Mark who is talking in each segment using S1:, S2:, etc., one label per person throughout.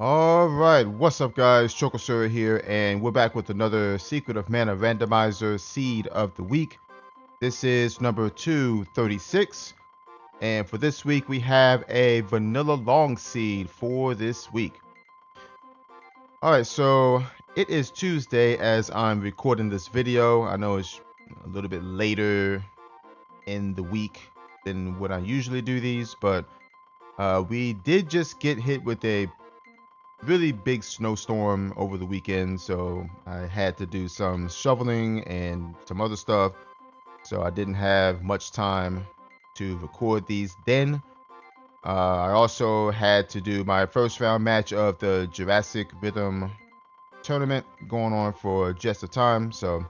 S1: All right, what's up, guys? Chokosura here, and we're back with another Secret of Mana Randomizer Seed of the Week. This is number 236, and for this week we have a Vanilla Long Seed for this week. All right, so it is Tuesday as I'm recording this video. I know it's a little bit later in the week than what I usually do these, but we did just get hit with a really big snowstorm over the weekend, so I had to do some shoveling and some other stuff, so I didn't have much time to record these then. I also had to do my first round match of the Jurassic Rhythm tournament going on for just a time, so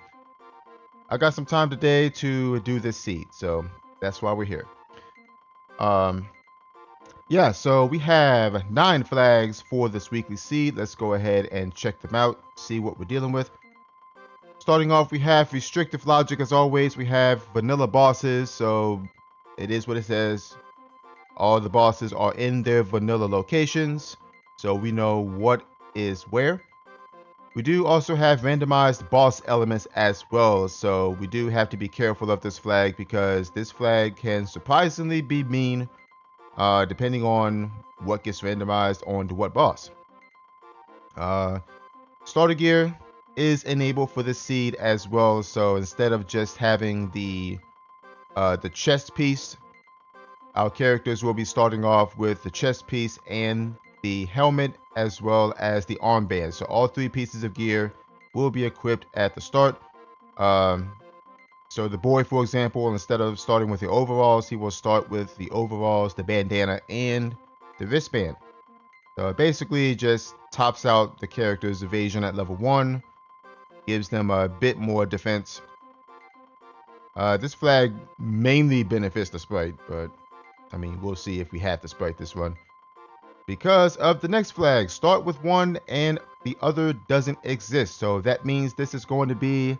S1: I got some time today to do this seed, so that's why we're here. Yeah, so we have 9 flags for this weekly seed. Let's go ahead and check them out, see what we're dealing with. Starting off, we have restrictive logic as always. We have vanilla bosses, so it is what it says. All the bosses are in their vanilla locations, so we know what is where. We do also have randomized boss elements as well, so we do have to be careful of this flag because this flag can surprisingly be mean depending on what gets randomized onto what boss. Starter gear is enabled for this seed as well, so instead of just having the chest piece, our characters will be starting off with the chest piece and the helmet as well as the armband. So all 3 pieces of gear will be equipped at the start. So the boy, for example, instead of starting with the overalls, he will start with the overalls, the bandana, and the wristband. So it basically just tops out the character's evasion at level 1, gives them a bit more defense. This flag mainly benefits the sprite, but I mean, we'll see if we have the sprite this run. Because of the next flag, start with 1 and the other doesn't exist. So that means this is going to be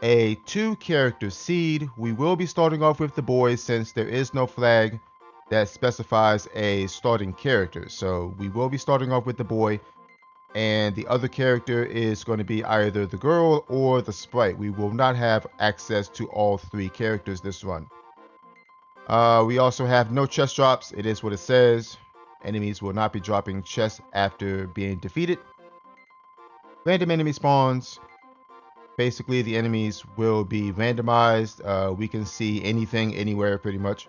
S1: a 2-character seed. We will be starting off with the boy since there is no flag that specifies a starting character. So we will be starting off with the boy, and the other character is going to be either the girl or the sprite. We will not have access to all 3 characters this run. We also have no chest drops. It is what it says. Enemies will not be dropping chests after being defeated. Random enemy spawns. Basically, the enemies will be randomized. We can see anything, anywhere, pretty much.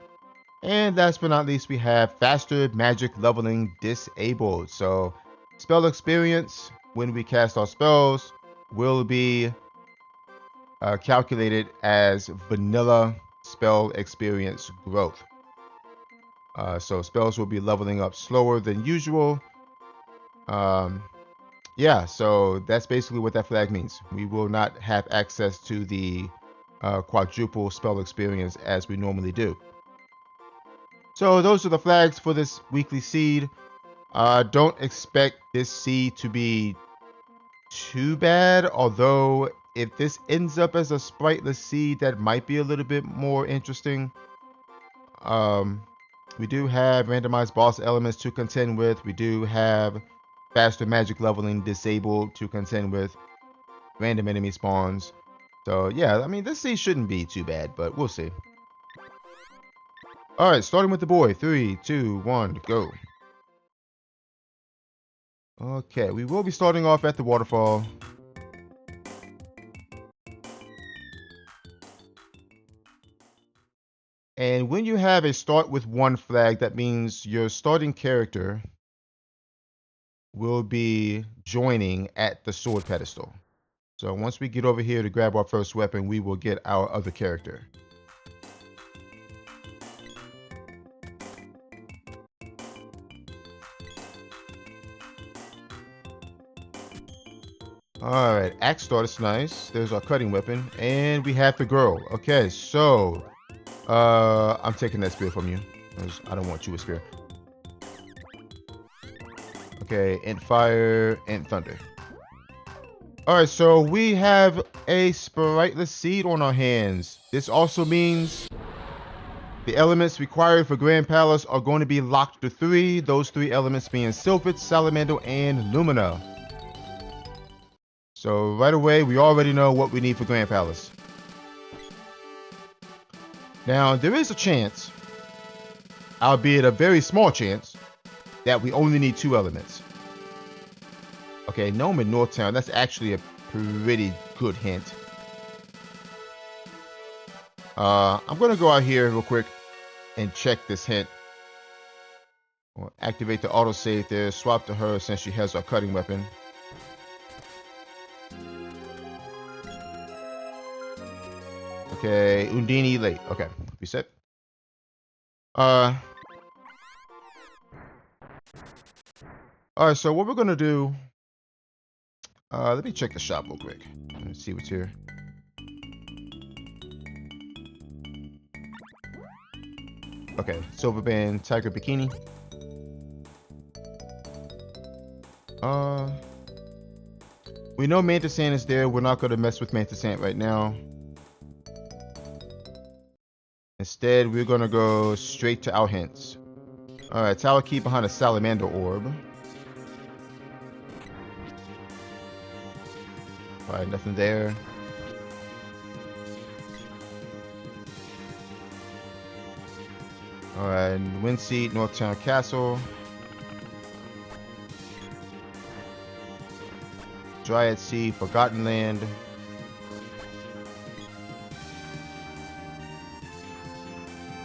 S1: And last but not least, we have faster magic leveling disabled. So, spell experience, when we cast our spells, will be calculated as vanilla spell experience growth. So, spells will be leveling up slower than usual. Yeah, so that's basically what that flag means. We will not have access to the quadruple spell experience as we normally do. So those are the flags for this weekly seed. Don't expect this seed to be too bad, although if this ends up as a spriteless seed, that might be a little bit more interesting. We do have randomized boss elements to contend with. We do have faster magic leveling disabled to contend with, random enemy spawns. So yeah, I mean, this seed shouldn't be too bad, but we'll see. All right, starting with the boy. 3, 2, 1, go. Okay, we will be starting off at the waterfall. And when you have a start with 1 flag, that means your starting character will be joining at the sword pedestal. So once we get over here to grab our first weapon, we will get our other character. Alright, axe start is nice. There's our cutting weapon. And we have the girl. Okay, so I'm taking that spear from you, because I don't want you with spear. Okay, int fire, int thunder. Alright, so we have a spriteless seed on our hands. This also means The elements required for Grand Palace are going to be locked to 3. Those 3 elements being Sylphid, Salamander, and Lumina. So right away, we already know what we need for Grand Palace. Now, there is a chance, albeit a very small chance, that we only need 2 elements. Okay, Gnome in Northtown, that's actually a pretty good hint. I'm going to go out here real quick and check this hint. We'll activate the autosave there, swap to her since she has our cutting weapon. Okay, Undini late. Okay, reset. Alright, so what we're gonna do, let me check the shop real quick. Let's see what's here. Okay, Silver Band, Tiger Bikini. We know Mantisant is there. We're not gonna mess with Mantisant right now. Instead, we're gonna go straight to our hints. Alright, Tower Key behind a Salamander Orb. Alright, nothing there. Alright, Windseat, Northtown Castle. Dryad Sea, Forgotten Land.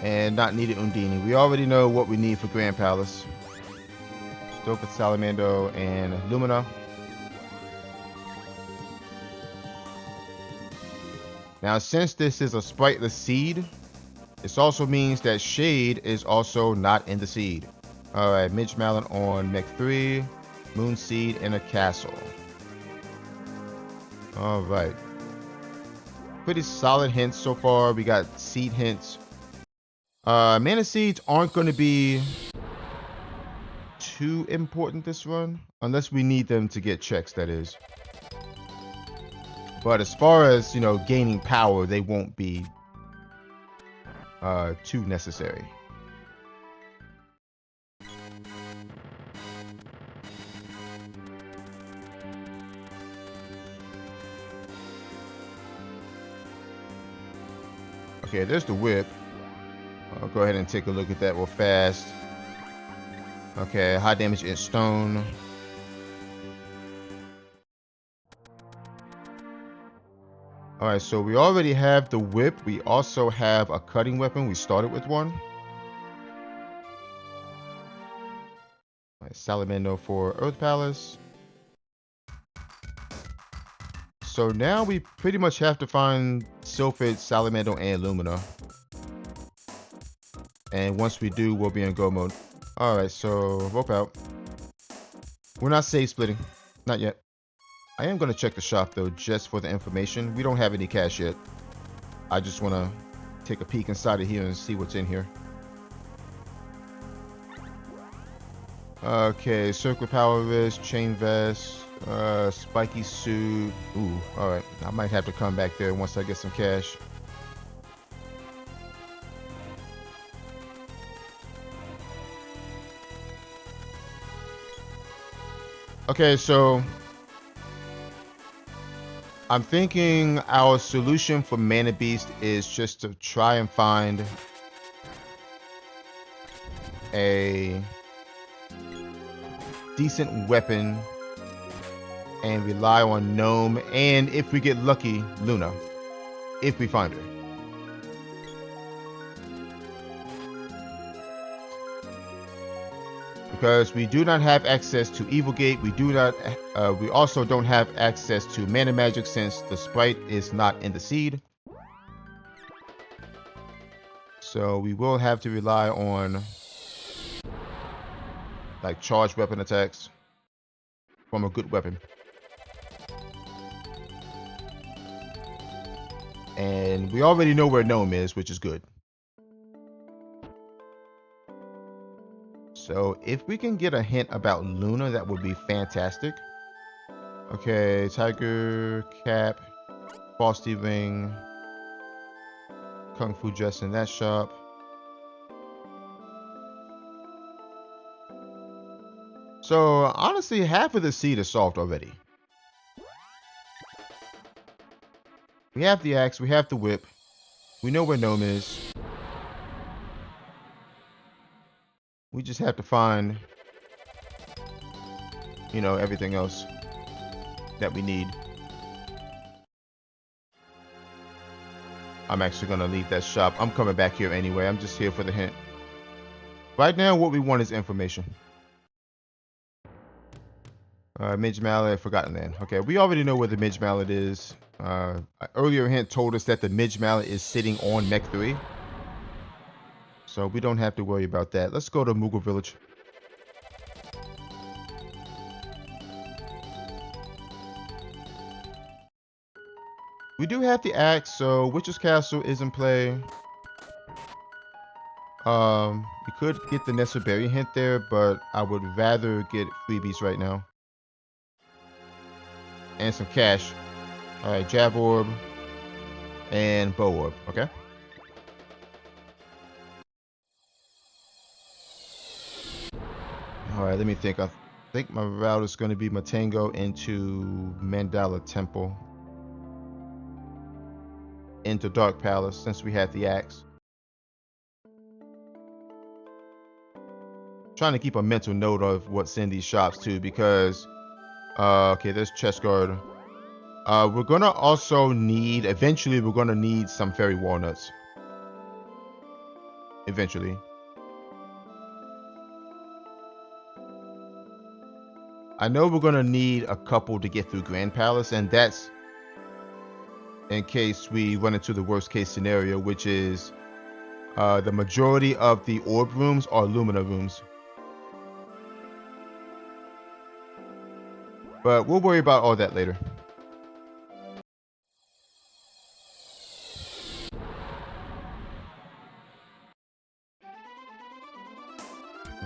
S1: And not needed Undini. We already know what we need for Grand Palace. Dope with Salamander and Lumina. Now, since this is a spriteless seed, this also means that Shade is also not in the seed. Alright, Midge Malin on Mech 3, Moon Seed, and a Castle. Alright. Pretty solid hints so far. We got seed hints. Mana Seeds aren't going to be too important this run, unless we need them to get checks, that is. But as far as, you know, gaining power, they won't be too necessary. Okay, there's the whip. I'll go ahead and take a look at that real fast. Okay, high damage in stone. Alright, so we already have the whip. We also have a cutting weapon. We started with one. Alright, Salamander for Earth Palace. So now we pretty much have to find Sylphid, Salamander, and Lumina. And once we do, we'll be in go mode. Alright, so rope out. We're not save splitting. Not yet. I am going to check the shop though, just for the information. We don't have any cash yet. I just want to take a peek inside of here and see what's in here. Okay, Circle Power Wrist, Chain Vest, Spiky Suit. Ooh, alright. I might have to come back there once I get some cash. Okay, so I'm thinking our solution for Mana Beast is just to try and find a decent weapon and rely on Gnome, and if we get lucky, Luna, if we find her. Because we do not have access to Evil Gate, we also don't have access to Mana Magic since the sprite is not in the seed. So we will have to rely on like charged weapon attacks from a good weapon. And we already know where Gnome is, which is good. So if we can get a hint about Luna, that would be fantastic. Okay, Tiger, Cap, Frosty Ring, Kung Fu dress in that shop. So honestly, half of the seed is solved already. We have the axe, we have the whip, we know where Gnome is. We just have to find, you know, everything else that we need. I'm actually gonna leave that shop. I'm coming back here anyway. I'm just here for the hint. Right now, what we want is information. Midge Mallet, Forgotten Land. Okay, we already know where the Midge Mallet is. Earlier hint told us that the Midge Mallet is sitting on Mech 3. So we don't have to worry about that. Let's go to Moogle Village. We do have the axe, so Witch's Castle is in play. We could get the Nestor Berry hint there, but I would rather get freebies right now. And some cash. Alright, Jab Orb and Bow Orb, okay? Alright, let me think. I think my route is going to be Matango into Mandala Temple. Into Dark Palace, since we had the axe. Trying to keep a mental note of what's in these shops too, because okay, there's chest guard. We're gonna also need, eventually we're gonna need some fairy walnuts. Eventually. I know we're gonna need a couple to get through Grand Palace, and that's in case we run into the worst case scenario, which is the majority of the orb rooms are Lumina rooms. But we'll worry about all that later.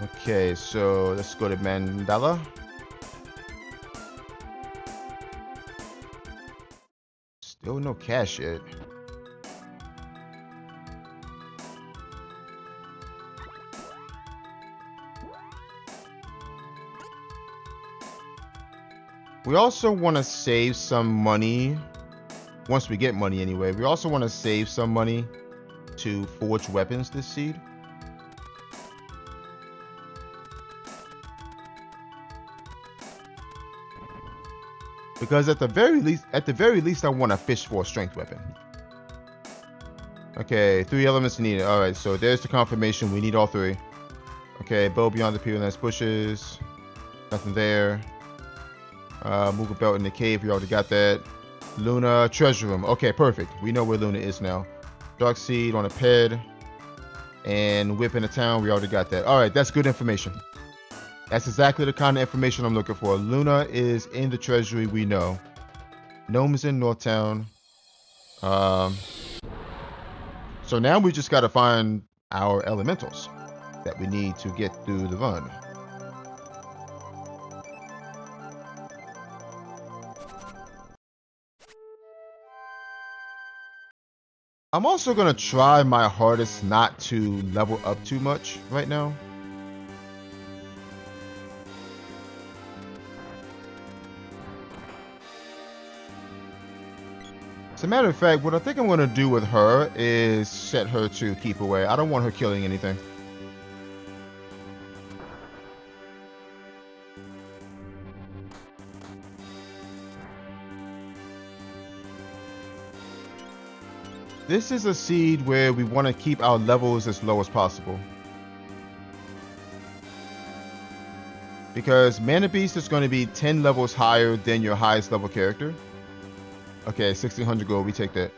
S1: Okay, so let's go to Mandala. Still no cash yet. We also want to save some money. Once we get money anyway, we also want to save some money to forge weapons this seed. Because at the very least, I want to fish for a strength weapon. Okay, 3 elements needed. All right, so there's the confirmation. We need all 3. Okay, bow beyond the peerless bushes. Nothing there. Moogle belt in the cave. We already got that. Luna treasure room. Okay, perfect. We know where Luna is now. Dark seed on a ped. And whip in the town. We already got that. All right, that's good information. That's exactly the kind of information I'm looking for. Luna is in the treasury, we know. Gnome is in Northtown. So now we just got to find our elementals that we need to get through the run. I'm also going to try my hardest not to level up too much right now. As a matter of fact, what I think I'm going to do with her is set her to keep away. I don't want her killing anything. This is a seed where we want to keep our levels as low as possible. Because Mana Beast is going to be 10 levels higher than your highest level character. Okay, 1600 gold, we take that.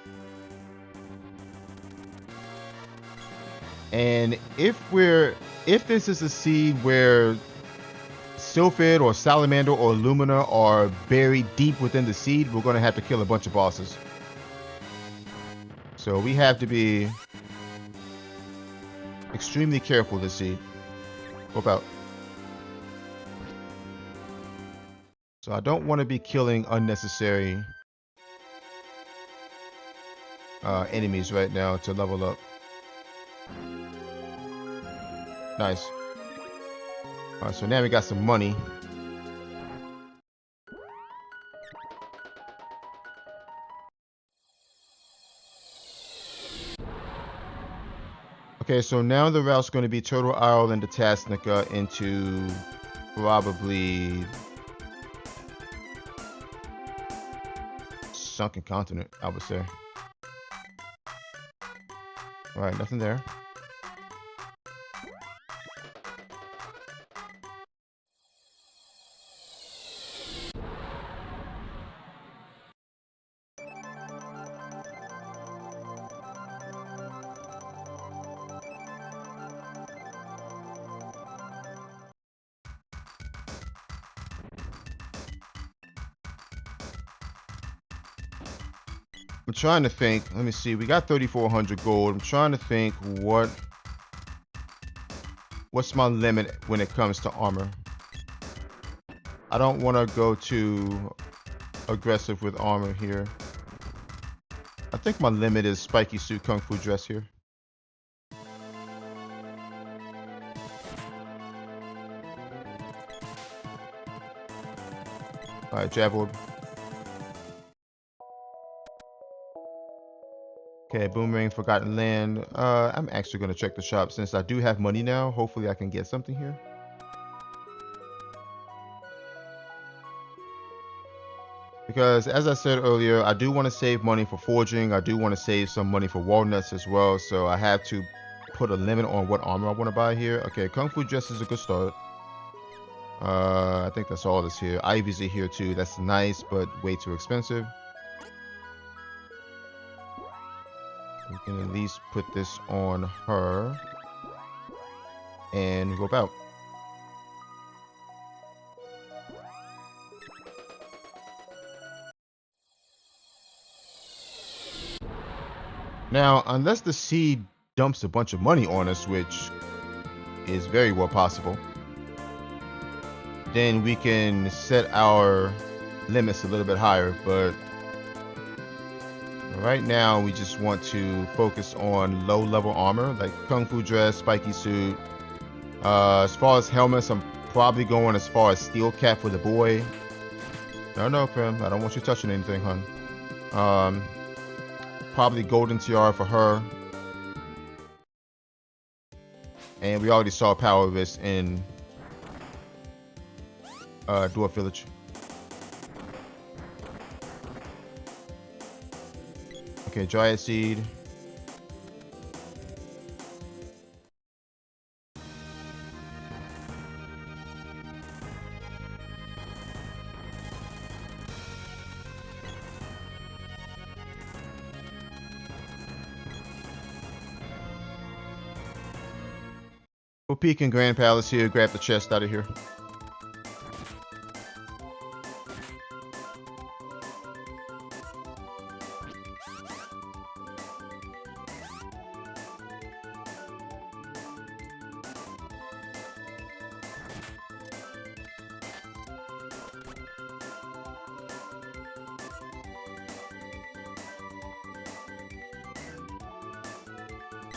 S1: And if this is a seed where Sylphid or Salamander or Lumina are buried deep within the seed, we're going to have to kill a bunch of bosses. So we have to be extremely careful this seed. Whoop out. So I don't want to be killing unnecessary enemies right now to level up. Nice. Alright, so now we got some money. Okay, so now the route's going to be Turtle Isle and the Tasnica into probably Sunken Continent, I would say. Alright, nothing there. I'm trying to think. Let me see. We got 3,400 gold. I'm trying to think what's my limit when it comes to armor. I don't want to go too aggressive with armor here. I think my limit is spiky suit kung fu dress here. Alright, jab orb. Okay, boomerang, forgotten land. I'm actually gonna check the shop since I do have money now. Hopefully I can get something here. Because as I said earlier, I do want to save money for forging. I do want to save some money for walnuts as well. So I have to put a limit on what armor I want to buy here. Okay, kung fu dress is a good start. I think that's all that's here. Ivy's are here too. That's nice, but way too expensive. We can at least put this on her and go about. Now, unless the seed dumps a bunch of money on us, which is very well possible, then we can set our limits a little bit higher. But right now, we just want to focus on low-level armor, like kung fu dress, spiky suit. As far as helmets, I'm probably going as far as steel cap for the boy. No, Prim, I don't want you touching anything, hun. Probably golden tiara for her. And we already saw power of this in Dwarf Village. Okay, Dryad Seed. We'll peek in Grand Palace here, grab the chest out of here.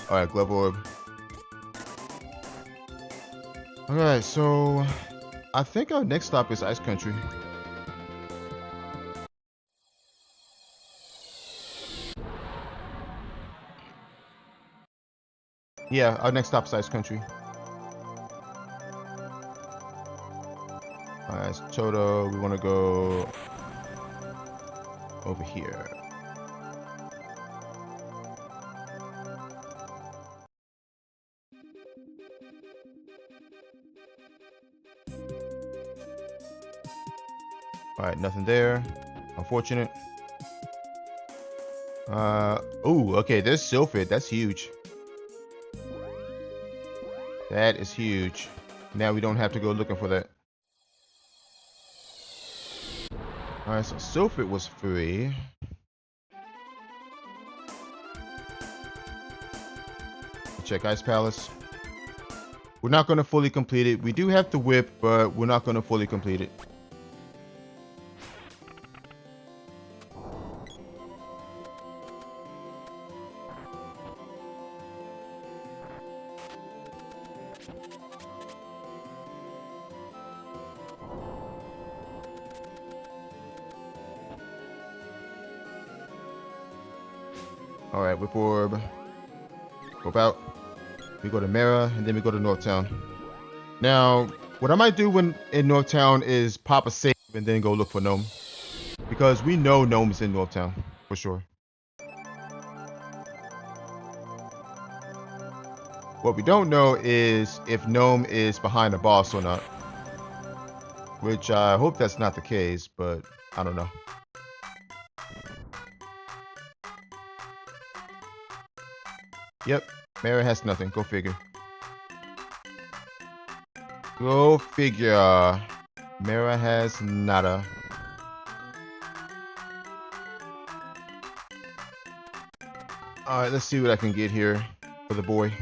S1: Alright, glove orb. Alright, so I think our next stop is Ice Country. Yeah, our next stop is Ice Country. Alright, so Toto, we want to go over here. Alright, nothing there. Unfortunate. Oh, okay, there's Sylphid. That's huge. That is huge. Now we don't have to go looking for that. Alright, so Sylphid was free. Check Ice Palace. We're not going to fully complete it. We do have the whip, but we're not going to fully complete it. All right, Whip Orb. Go out. We go to Mara, and then we go to Northtown. Now, what I might do when in Northtown is pop a save and then go look for Gnome. Because we know Gnome's in Northtown, for sure. What we don't know is if Gnome is behind the boss or not. Which I hope that's not the case, but I don't know. Yep, Mara has nothing. Go figure. Go figure. Mara has nada. Alright, let's see what I can get here for the boy.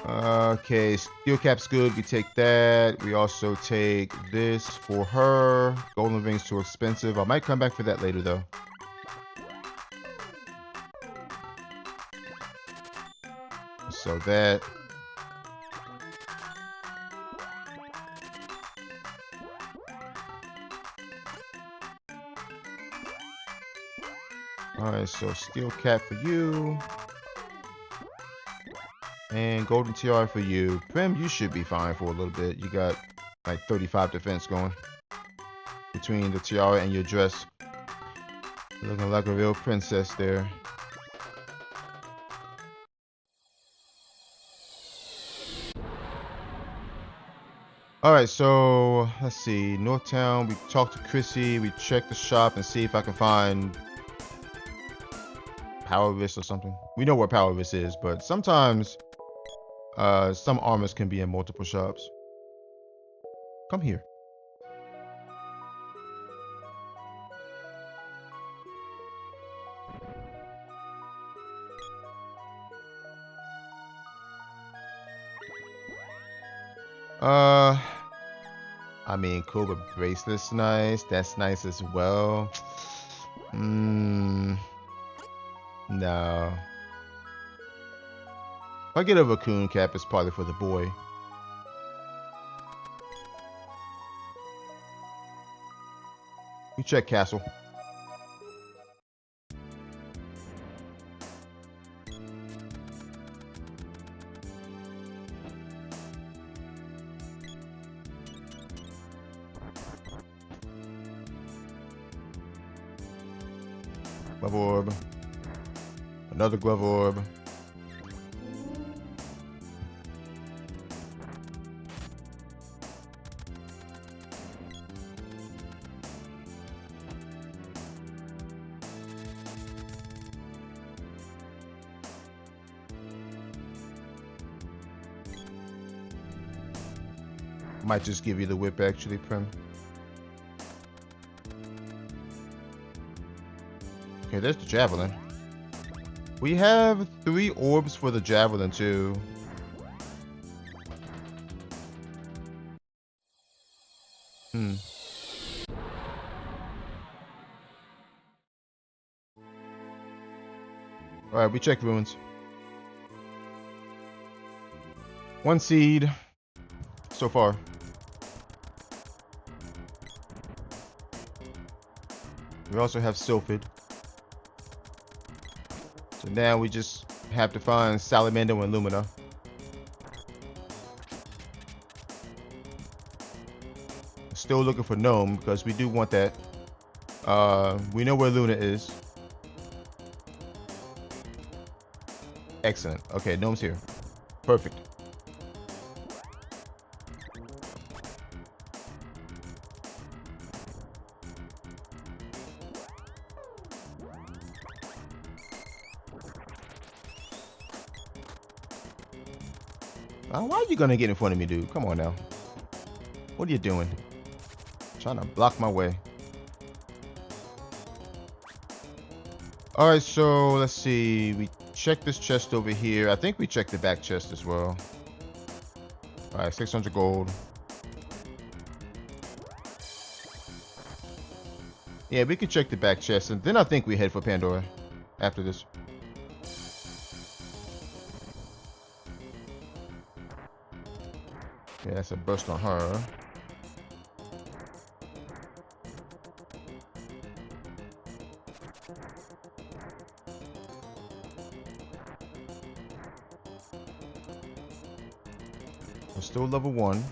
S1: Okay, Steel Cap's good. We take that. We also take this for her. Golden Ring's too expensive. I might come back for that later, though. So that. Alright, so Steel Cap for you. And Golden Tiara for you. Prim, you should be fine for a little bit. You got like 35 defense going. Between the tiara and your dress. Looking like a real princess there. Alright, so let's see. Northtown, we talked to Chrissy. We checked the shop and see if I can find Power Wrist or something. We know where Power Wrist is, but sometimes some armors can be in multiple shops. Come here. I mean, Cobra Bracelet's nice. That's nice as well. No. If I get a Raccoon Cap, it's probably for the boy. We check Castle. Glove Orb. Another Glove Orb. Might just give you the whip actually, Prim. Okay, there's the Javelin. We have 3 orbs for the Javelin too. Alright, we check ruins. 1 seed so far. We also have Sylphid. So now we just have to find Salamander and Lumina. Still looking for Gnome because we do want that. We know where Luna is. Excellent. Okay, Gnome's here. Perfect. Why are you gonna get in front of me, dude? Come on now. What are you doing? Trying to block my way. Alright, so let's see. We checked this chest over here. I think we checked the back chest as well. Alright, 600 gold. Yeah, we could check the back chest, and then I think we head for Pandora after this. Yeah, that's a burst on her. We're still level 1.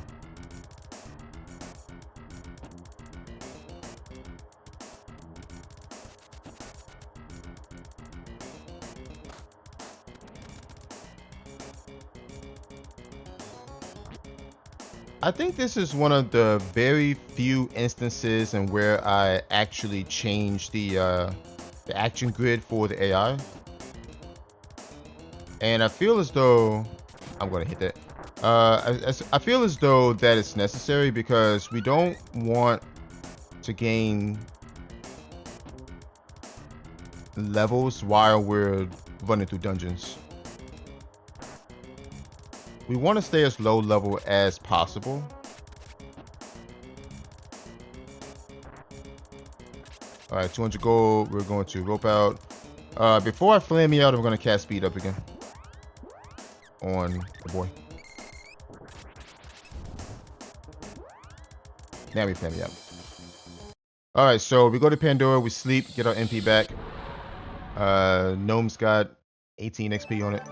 S1: I think this is one of the very few instances in where I actually changed the action grid for the AI. And I feel as though I'm going to hit that. I feel as though that it's necessary because we don't want to gain levels while we're running through dungeons. We want to stay as low level as possible. All right, 200 gold. We're going to rope out. Before I flame me out, I'm going to cast speed up again on the boy. Now we flame me out. All right, so we go to Pandora. We sleep, get our MP back. Gnome's got 18 XP on it.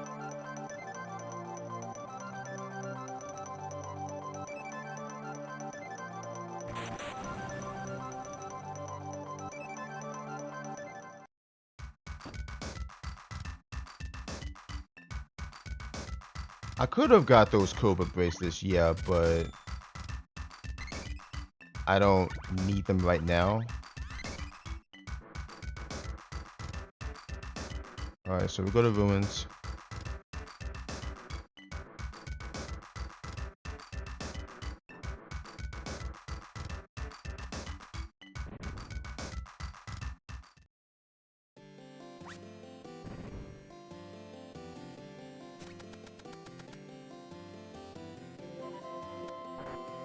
S1: I could have got those Cobra bracelets, yeah, but I don't need them right now. Alright, so we go to Ruins.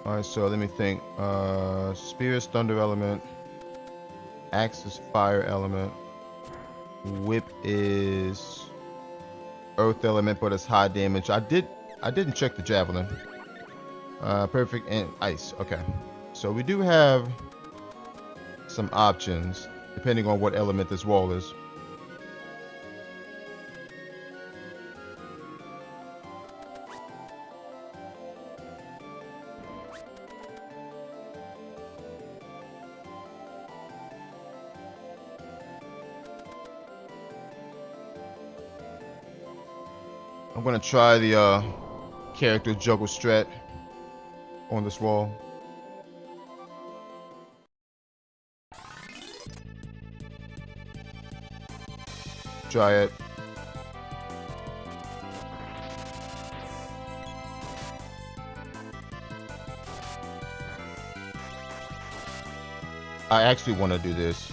S1: Alright, so let me think. Spear is Thunder Element. Axe is Fire Element. Whip is Earth Element, but it's high damage. I didn't check the Javelin. Perfect and Ice. Okay. So we do have some options depending on what element this wall is. I'm gonna try the character juggle strat on this wall. Try it. I actually want to do this.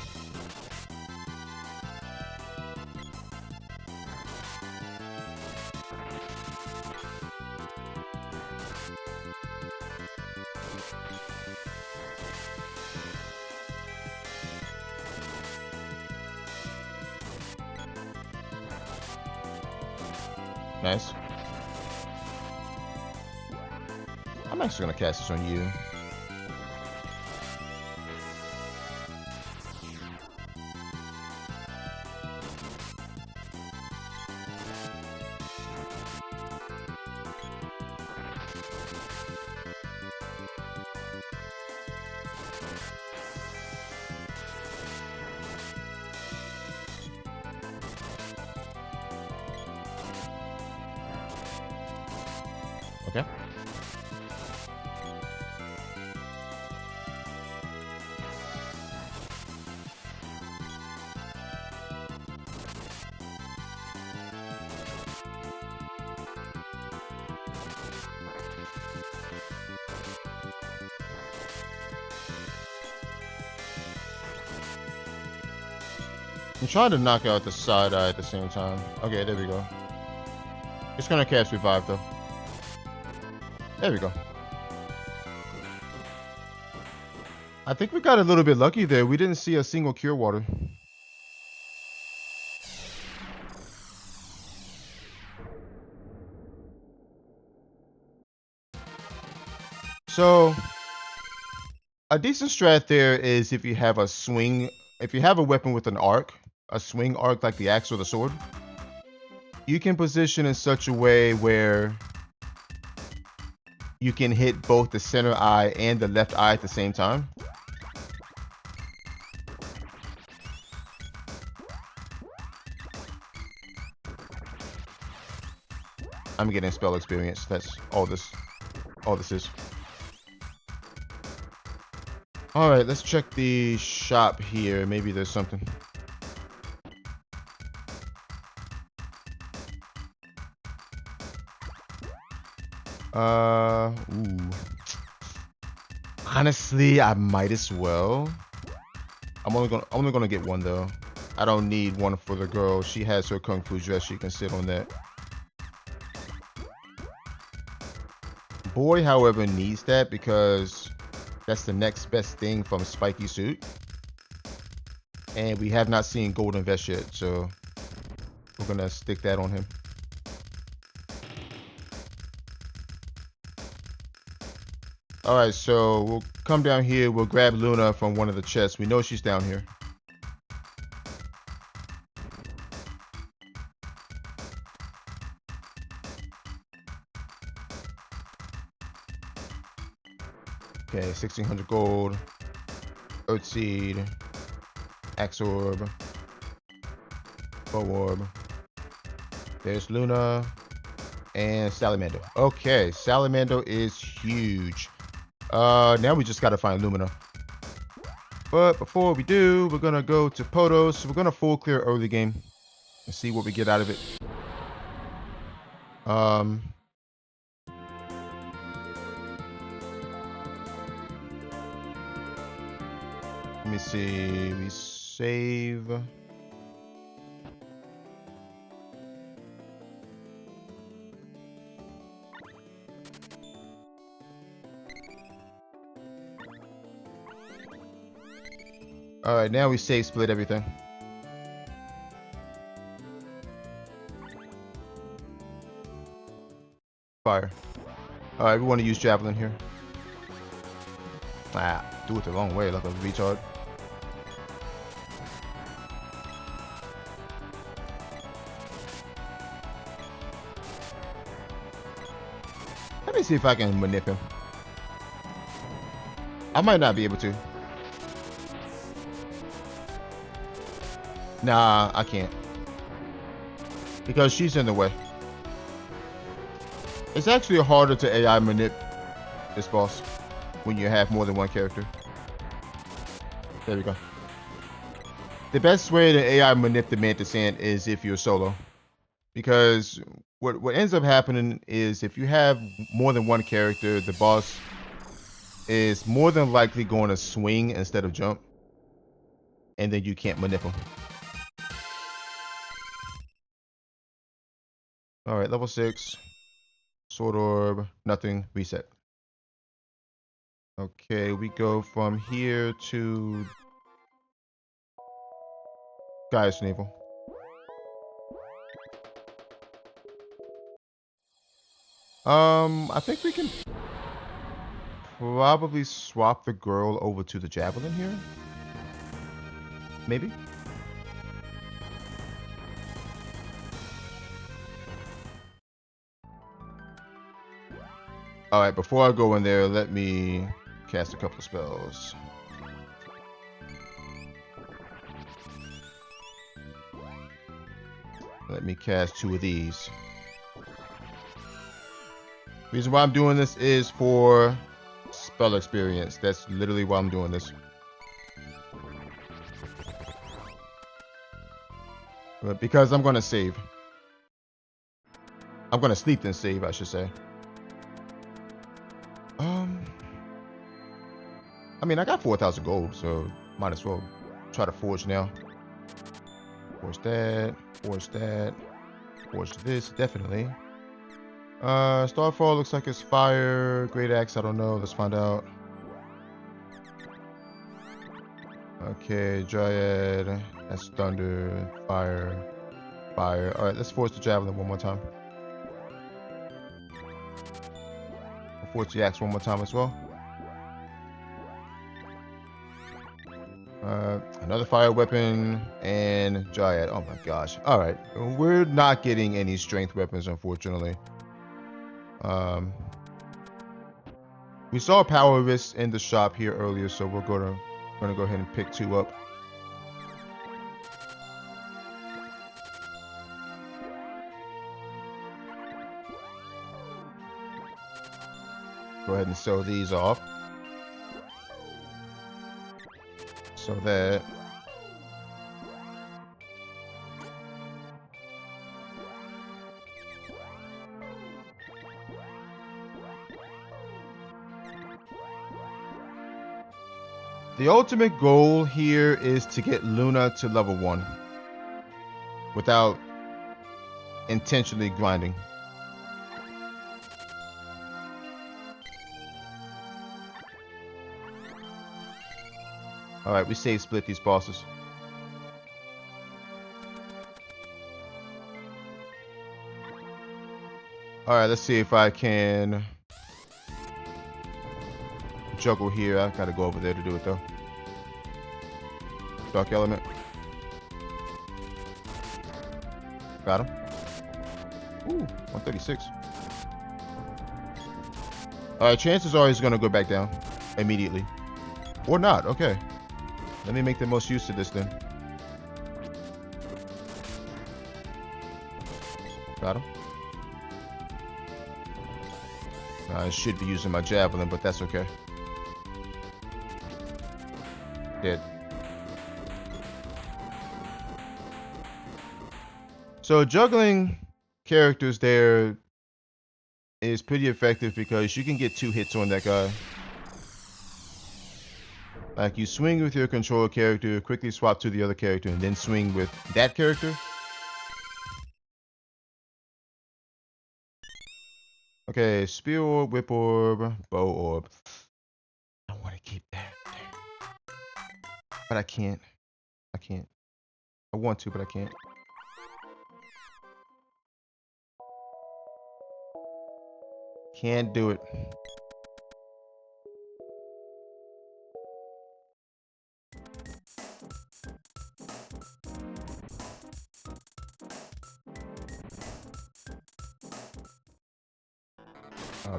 S1: Nice. I'm actually gonna cast this on you. Okay. I'm trying to knock out the side eye at the same time. Okay, there we go. It's gonna cast Revive though. There we go. I think we got a little bit lucky there. We didn't see a single Cure Water. So, a decent strat there is if you have a swing, if you have a weapon with an arc, a swing arc like the axe or the sword, you can position in such a way where you can hit both the center eye and the left eye at the same time. I'm getting spell experience. That's all this is. All right, let's check the shop here. Maybe there's something. Ooh. Honestly, I might as well. I'm only gonna get one though. I don't need one for the girl. She has her kung fu dress. She can sit on that. Boy, however, needs that because that's the next best thing from Spiky Suit. And we have not seen Golden Vest yet, so we're gonna stick that on him. Alright, so we'll come down here. We'll grab Luna from one of the chests. We know she's down here. Okay, 1600 gold. Earth Seed. Axe Orb. Bow Orb. There's Luna. And Salamander. Okay, Salamander is huge. Now we just gotta find Lumina. But before we do, we're gonna go to Potos. We're gonna full clear early game and see what we get out of it. Let me see. We save. Alright, now we save split everything. Fire. Alright, we want to use Javelin here. Ah, do it the wrong way like a retard. Let me see if I can manip him. I might not be able to. Nah, I can't. Because she's in the way. It's actually harder to AI manip this boss when you have more than one character. There we go. The best way to AI manip the Mantis Ant is if you're solo. Because what ends up happening is if you have more than one character, the boss is more than likely going to swing instead of jump. And then you can't manip him. Alright, level 6. Sword Orb, nothing, reset. Okay, we go from here to Gaia's Navel. I think we can probably swap the girl over to the Javelin here. Maybe? Alright, before I go in there, let me cast a couple of spells. Let me cast 2 of these. Reason why I'm doing this is for spell experience. That's literally why I'm doing this. But because I'm going to save. I'm going to sleep then save, I should say. I mean, I got 4,000 gold, so might as well try to forge now. Forge that, forge that, forge this, definitely. Starfall looks like it's fire. Great Axe, I don't know. Let's find out. Okay, Dryad, that's thunder, fire, fire. All right, let's forge the Javelin one more time. We'll forge the Axe one more time as well. Another fire weapon and Dryad. Oh my gosh. All right, we're not getting any strength weapons, unfortunately. We saw power wrists in the shop here earlier, so we're gonna go ahead and pick 2 up. Go ahead and sell these off. So that the ultimate goal here is to get Luna to level 1 without intentionally grinding. Alright, we save split these bosses. Alright, let's see if I can juggle here. I gotta go over there to do it though. Dark element. Got him. Ooh, 136. Alright, chances are he's gonna go back down immediately. Or not, okay. Let me make the most use of this then. Got him. I should be using my javelin, but that's okay. Dead. So juggling characters there is pretty effective because you can get 2 hits on that guy. Like you swing with your controller character, quickly swap to the other character, and then swing with that character. Okay, spear orb, whip orb, bow orb. I want to keep that. But I can't. I can't. I want to, but I can't. Can't do it.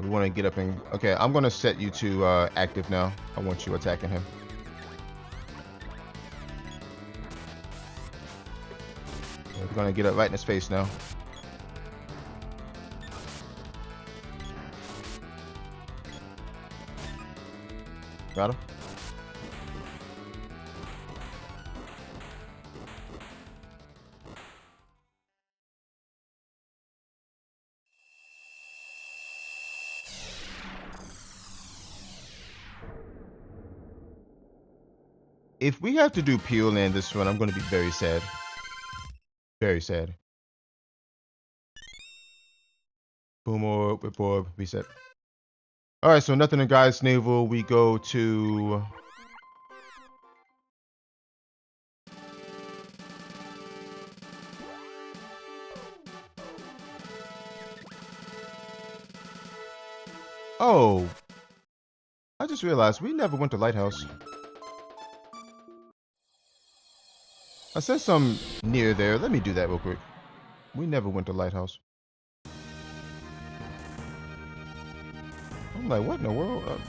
S1: We want to get up and... Okay, I'm going to set you to active now. I want you attacking him. We're going to get up right in his face now. Got him. If we have to do Peel Land this one, I'm going to be very sad. Very sad. Boom orb, whip orb, reset. Alright, so nothing in Guy's Navel. We go to... Oh! I just realized we never went to Lighthouse. I said some near there. Let me do that real quick. We never went to Lighthouse. I'm like, what in the world?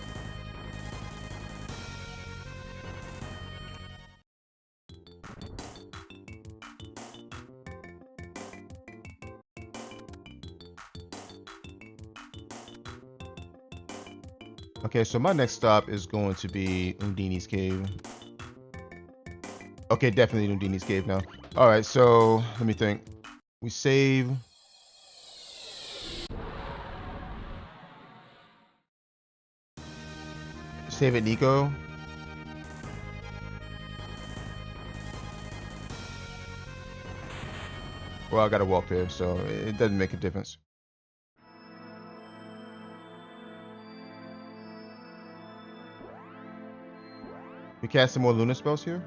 S1: Okay, so my next stop is going to be Undini's Cave. Okay, definitely Undini's Cave now. Alright, so let me think. We save. Save it, Nico. Well, I gotta walk there, so it doesn't make a difference. We cast some more Luna spells here.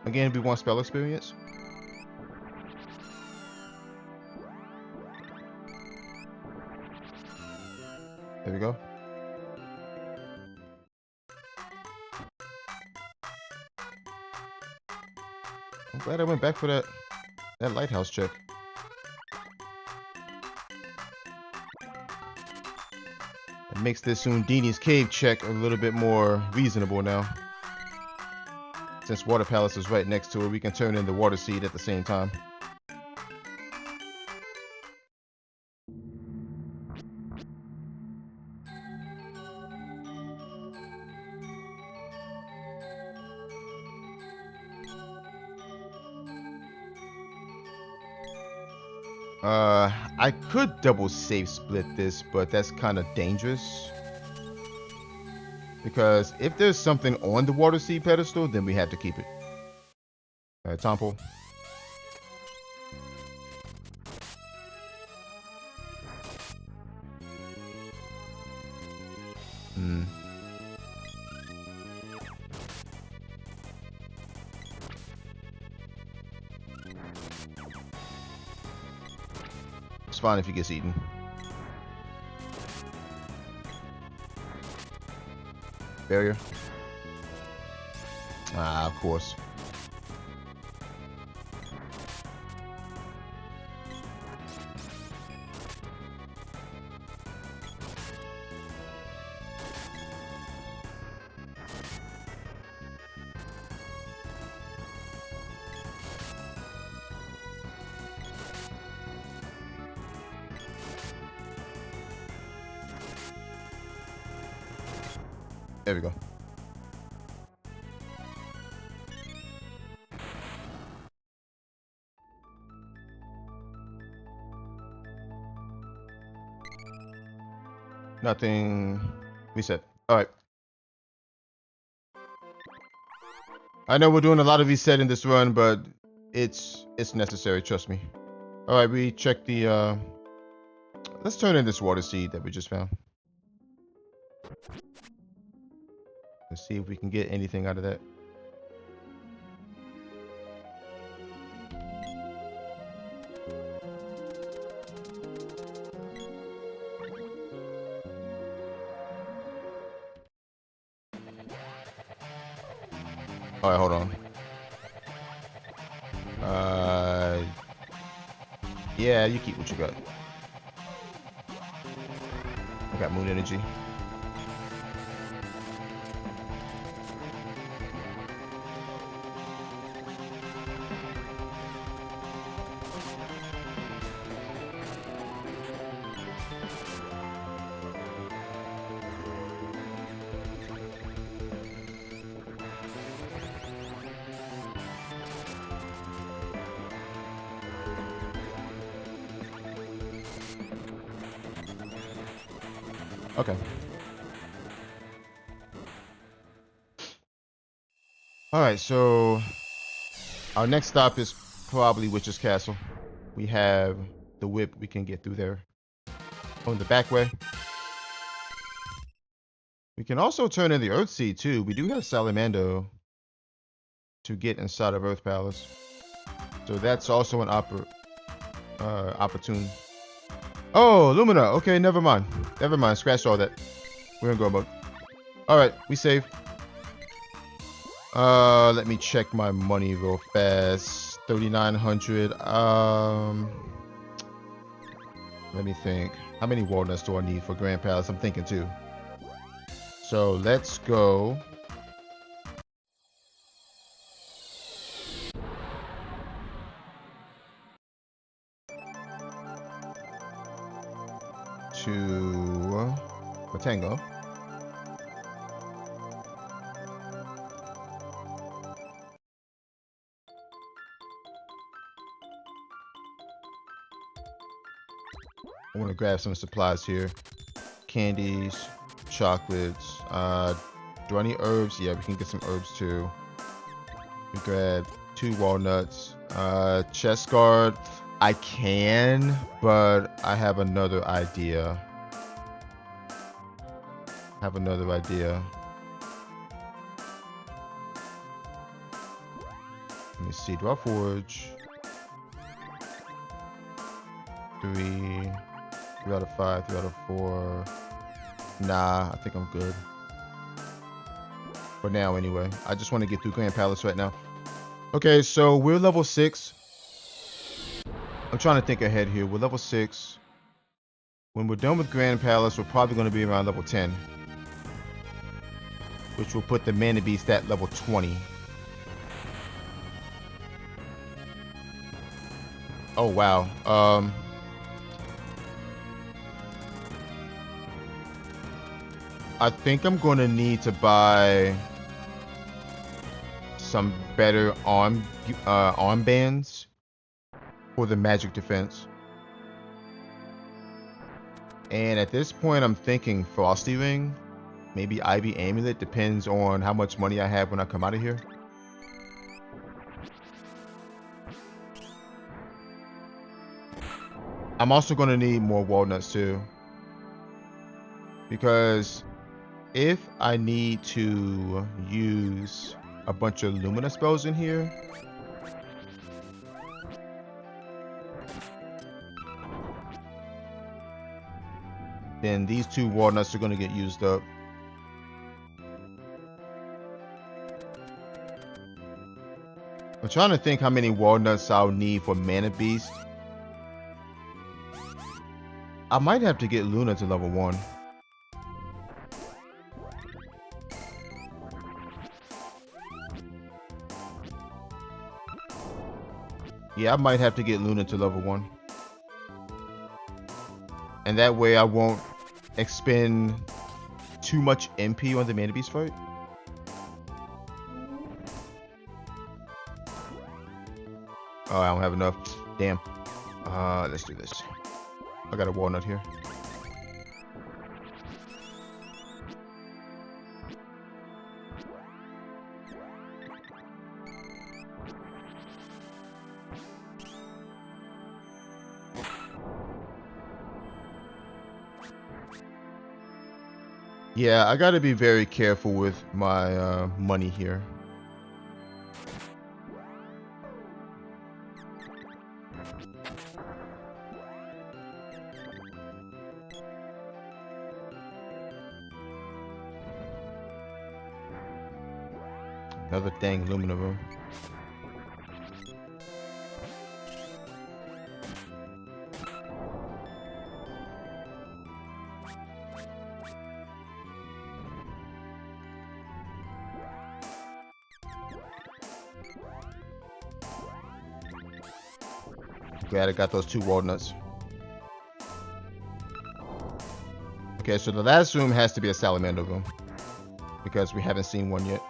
S1: Again, we want spell experience. There we go. I'm glad I went back for that lighthouse check. It makes this Undini's cave check a little bit more reasonable now. Since Water Palace is right next to it, we can turn in the Water Seed at the same time. I could double save split this, but that's kind of dangerous. Because if there's something on the Water Seed pedestal, then we have to keep it. Alright, Tompo. It's fine if he gets eaten. Barrier. Ah, of course. There we go. Nothing. Reset. Alright. I know we're doing a lot of reset in this run, but it's necessary, trust me. Alright, we check the let's turn in this Water Seed that we just found. Let's see if we can get anything out of that. Alright, hold on. Yeah, you keep what you got. I got moon energy. Okay. Alright, so our next stop is probably Witch's Castle. We have the whip, we can get through there on the back way. We can also turn in the Earth Seed too. We do have Salamando to get inside of Earth Palace. So that's also an opportune. Oh, Lumina. Okay, never mind. Never mind. Scratch all that. We're gonna go mode. Alright, we save. Let me check my money real fast. 3,900. Let me think. How many walnuts do I need for Grand Palace? I'm thinking 2. So let's go. To Matango. I want to grab some supplies here. Candies, chocolates. Do I need herbs? Yeah, we can get some herbs too. We grab 2 walnuts. Chest guard. I can, but I have another idea. Let me see. Do I forge? 3 out of 5, 3 out of 4. Nah, I think I'm good. For now, anyway. I just want to get through Grand Palace right now. Okay, so we're level 6. I'm trying to think ahead here. We're level 6. When we're done with Grand Palace, we're probably going to be around level 10, which will put the Mana Beast at level 20. Oh, wow. I think I'm going to need to buy some better armbands for the magic defense. And at this point, I'm thinking Frosty Ring, maybe Ivy Amulet, depends on how much money I have when I come out of here. I'm also going to need more walnuts too, because if I need to use a bunch of Lumina spells in here, then these 2 walnuts are going to get used up. I'm trying to think how many walnuts I'll need for Mana Beast. I might have to get Luna to level 1. Yeah, I might have to get Luna to level 1. And that way I won't expend too much MP on the Mana Beast fight. Oh, I don't have enough. Damn. Let's do this. I got a walnut here. Yeah, I gotta be very careful with my money here. Another dang Lumina room. Glad I got those 2 walnuts. Okay, so the last room has to be a salamander room, because we haven't seen one yet.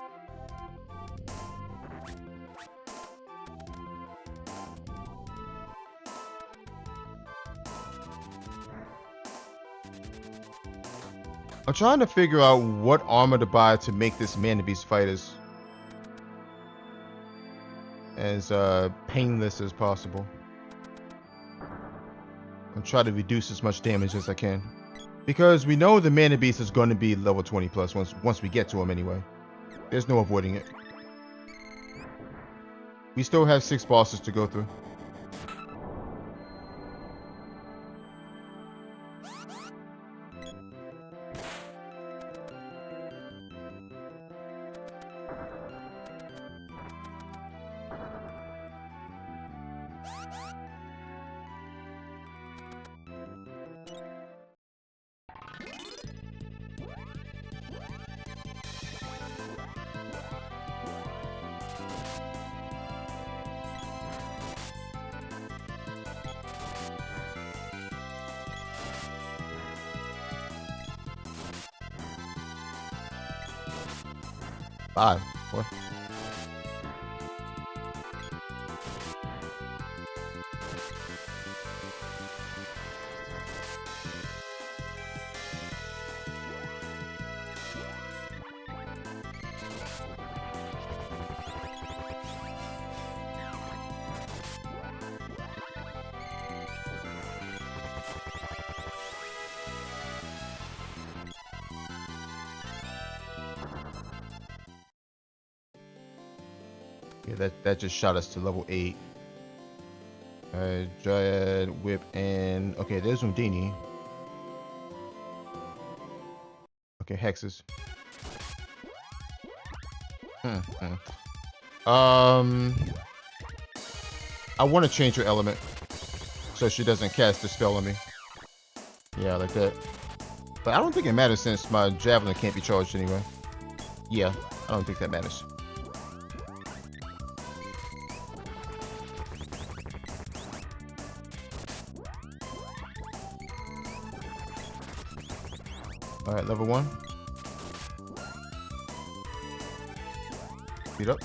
S1: I'm trying to figure out what armor to buy to make this Mana Beast fight as painless as possible. I'm trying to reduce as much damage as I can, because we know the Mana Beast is going to be level 20 plus once we get to him anyway. There's no avoiding it. We still have 6 bosses to go through. Bye. What? Yeah, that just shot us to level 8. Dryad, Whip, and okay, there's Undini. Okay, Hexes. I want to change her element so she doesn't cast the spell on me. Yeah, like that. But I don't think it matters since my javelin can't be charged anyway. Yeah, I don't think that matters. All right, level 1. Speed up.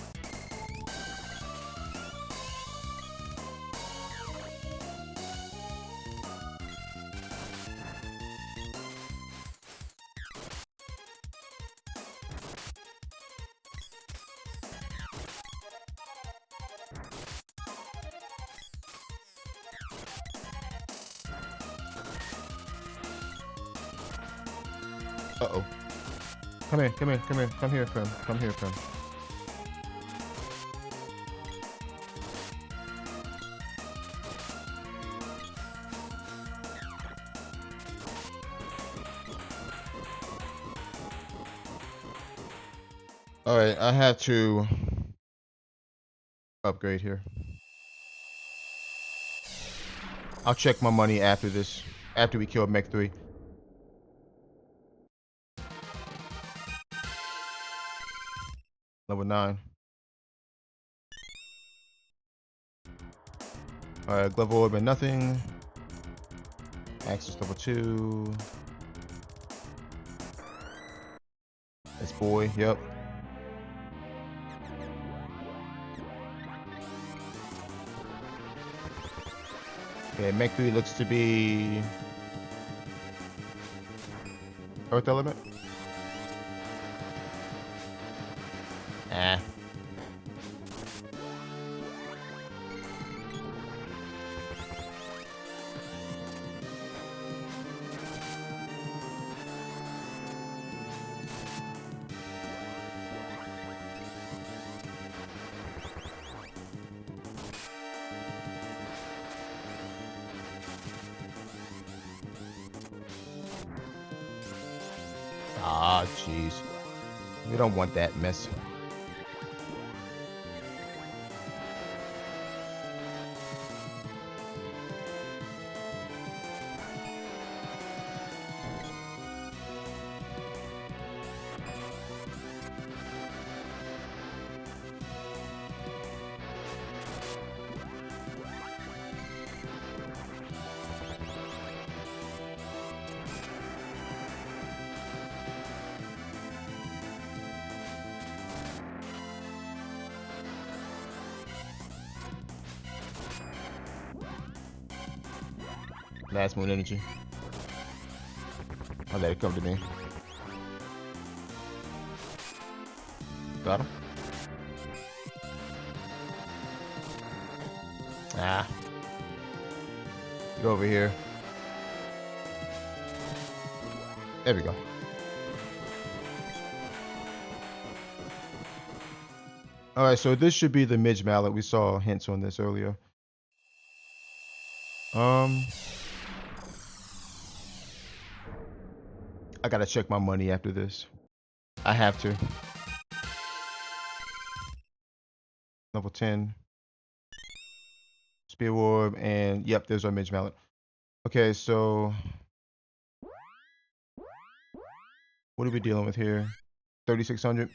S1: Uh-oh. Come here, come here, come here. Come here, friend. Come here, friend. Alright, I have to upgrade here. I'll check my money after this. After we kill Mech 3. Level 9. Alright, Glove Orb and nothing. Access level 2. This boy, yep. Okay, Mech 3 looks to be Earth element. Ah. Ah, jeez. We don't want that mess. Last moon energy. I'll let it come to me. Got him. Ah. Get over here. There we go. Alright, so this should be the Midge Mallet. We saw hints on this earlier. I gotta check my money after this. I have to. Level 10. Spear Orb, and yep, there's our Midge Mallet. Okay, so what are we dealing with here? 3,600.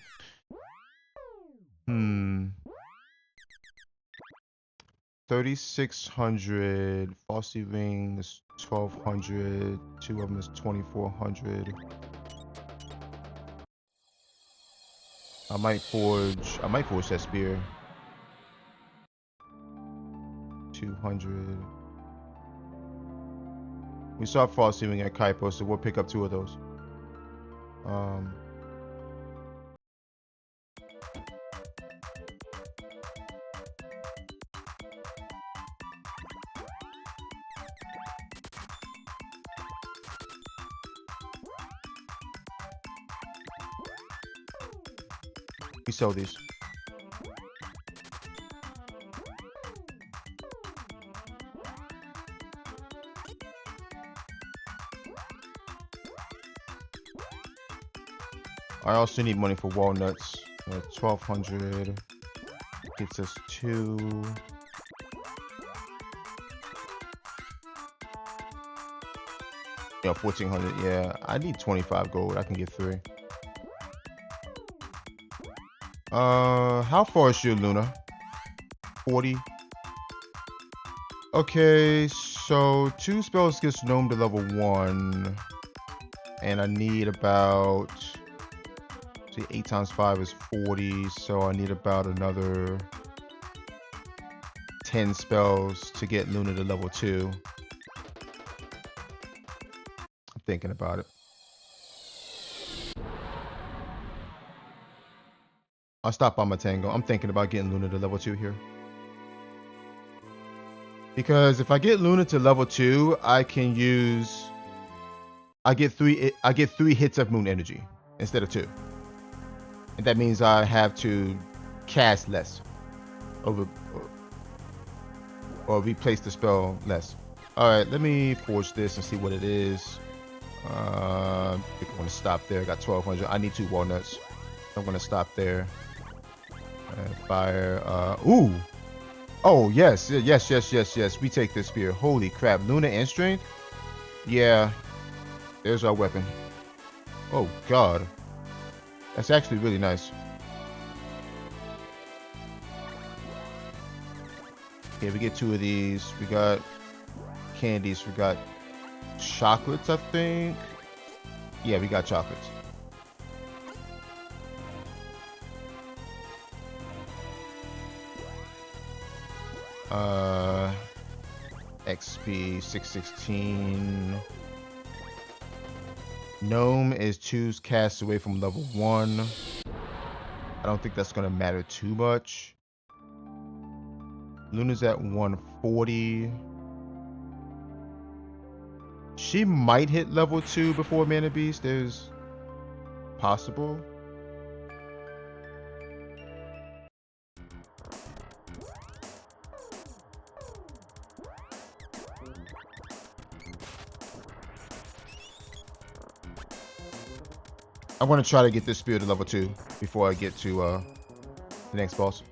S1: 3,600. Falsy Ring is 1,200. Two of them is 2,400. I might forge that spear. 200. We saw Falsy Ring at Kaipo, so we'll pick up 2 of those. We sell these. I also need money for walnuts. 1,200. Gets us 2. Yeah, 1400. Yeah, I need 25 gold. I can get 3. How far is your Luna? 40. Okay, so 2 spells gets gnome to level 1. And I need about, see, 8 times 5 is 40. So I need about another 10 spells to get Luna to level 2. I'm thinking about it. I'll stop on my tango. I'm thinking about getting Luna to level 2 here. Because if I get Luna to level 2, I can use... I get 3 hits of moon energy instead of 2. And that means I have to cast less. Or replace the spell less. Alright, let me forge this and see what it is. I think I'm going to stop there. I got 1200. I need 2 walnuts. I'm going to stop there. Fire. Ooh! Oh, yes. Yes. We take this spear. Holy crap. Luna and strength? Yeah. There's our weapon. Oh, God. That's actually really nice. Okay, we get 2 of these. We got candies. We got chocolates, I think. Yeah, we got chocolates. XP 616. Gnome is 2 casts away from level 1. I don't think that's gonna matter too much. Luna's at 140. She might hit level 2 before Mana Beast. There's possible. I want to try to get this spear to level 2 before I get to the next boss.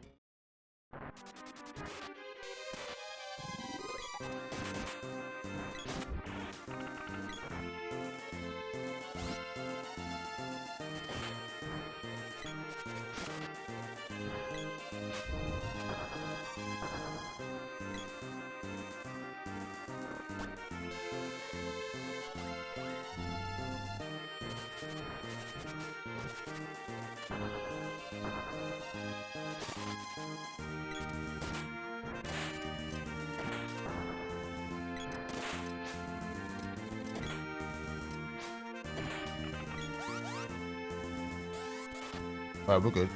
S1: Alright, we're good.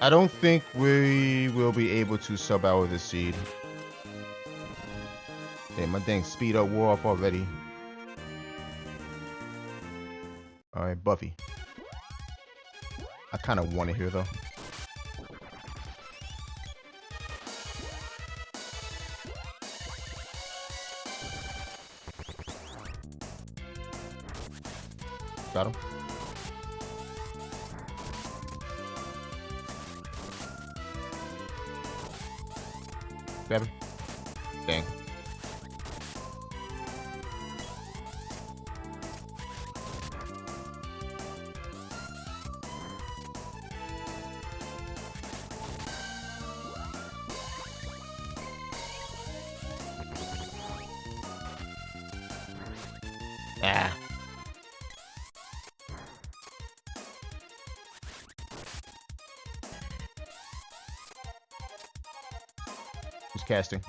S1: I don't think we will be able to sub out this seed. Damn, my dang speed up wore off already. Alright, Buffy. I kind of want it here though. Got him. Grab him. Dang. Ah. Who's casting?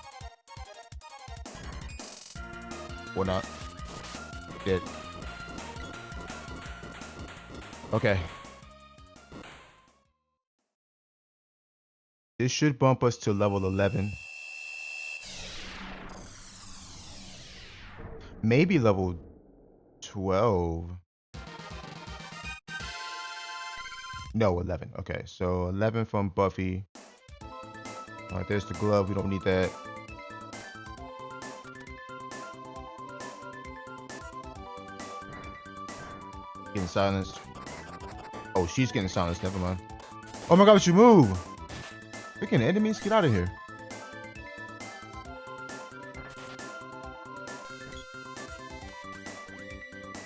S1: Or not? Dead. Okay. This should bump us to level 11. Maybe level 12. No, 11. Okay, so 11 from Buffy. All right, there's the glove. We don't need that. Getting silenced. Oh, she's getting silenced. Never mind. Oh my god, but you move! Freaking enemies, get out of here.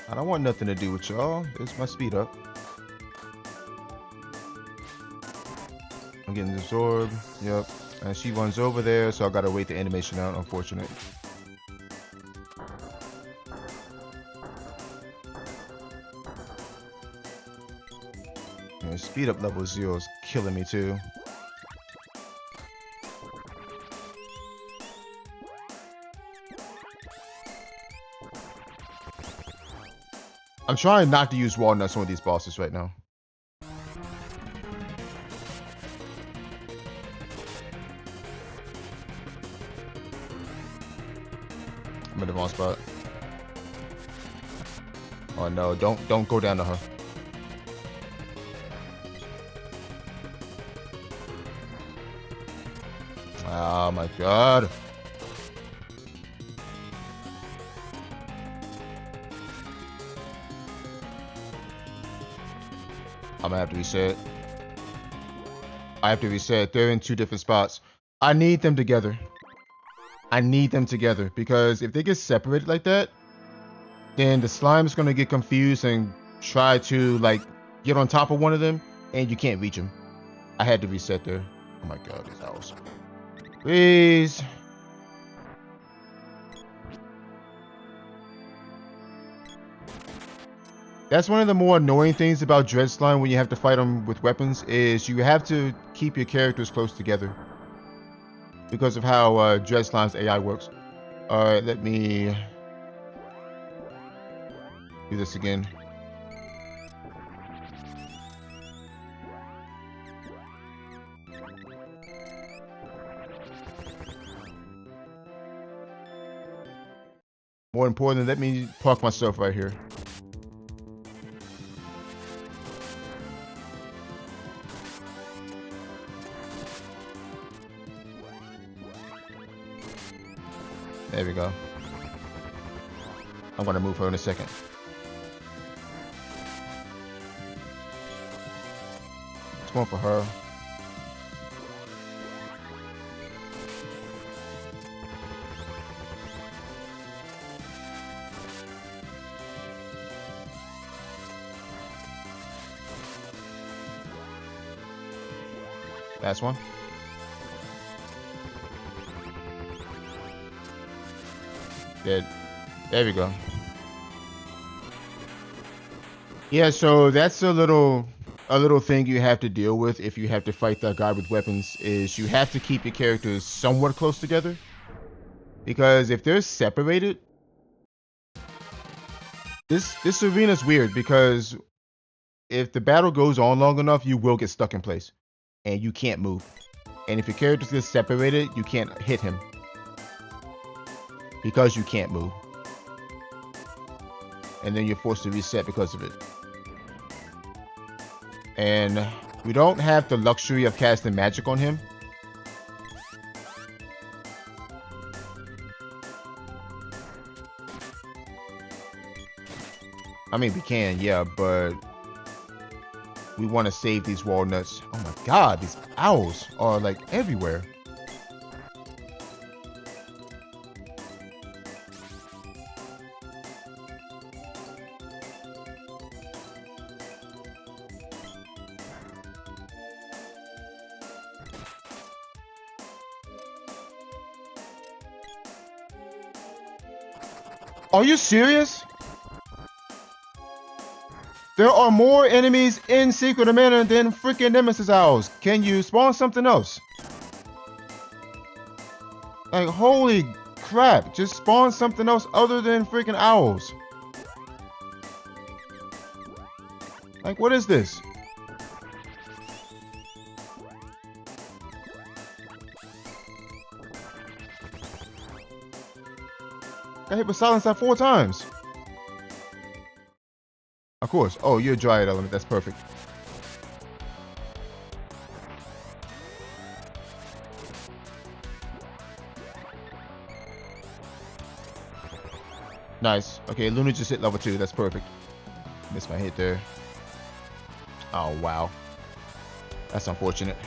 S1: I don't want nothing to do with y'all. There's my speed up. I'm getting absorbed. Yep. And she runs over there, so I gotta wait the animation out. Unfortunate. And speed up level 0 is killing me too. I'm trying not to use walnuts on these bosses right now. I'm in the wrong spot. Oh no, don't go down to her. Oh my god. I'm gonna have to reset. I have to reset. They're in 2 different spots. I need them together. I need them together because if they get separated like that, then the slime is gonna get confused and try to like get on top of one of them, and you can't reach him. I had to reset there. Oh my god, these owls. Please. That's one of the more annoying things about Dread Slime when you have to fight them with weapons is you have to keep your characters close together because of how Dread Slime's AI works. Alright, let me do this again. More important, let me park myself right here. There we go. I'm gonna move her in a second. It's going for her. Last one. Dead. There we go. Yeah, so that's a little thing you have to deal with if you have to fight that guy with weapons is you have to keep your characters somewhat close together. Because if they're separated, this arena's weird because if the battle goes on long enough, you will get stuck in place and you can't move. And if your characters get separated, you can't hit him because you can't move. And then you're forced to reset because of it. And we don't have the luxury of casting magic on him. I mean, we can, yeah, but we want to save these walnuts. Oh my god, these owls are like everywhere. Are you serious? There are more enemies in Secret of Mana than freaking Nemesis Owls. Can you spawn something else? Like, holy crap. Just spawn something else other than freaking owls. Like, what is this? Got hit with silence at 4 times. Of course. Oh, you're a Dryad element. That's perfect. Nice. Okay, Luna just hit level 2. That's perfect. Missed my hit there. Oh, wow. That's unfortunate.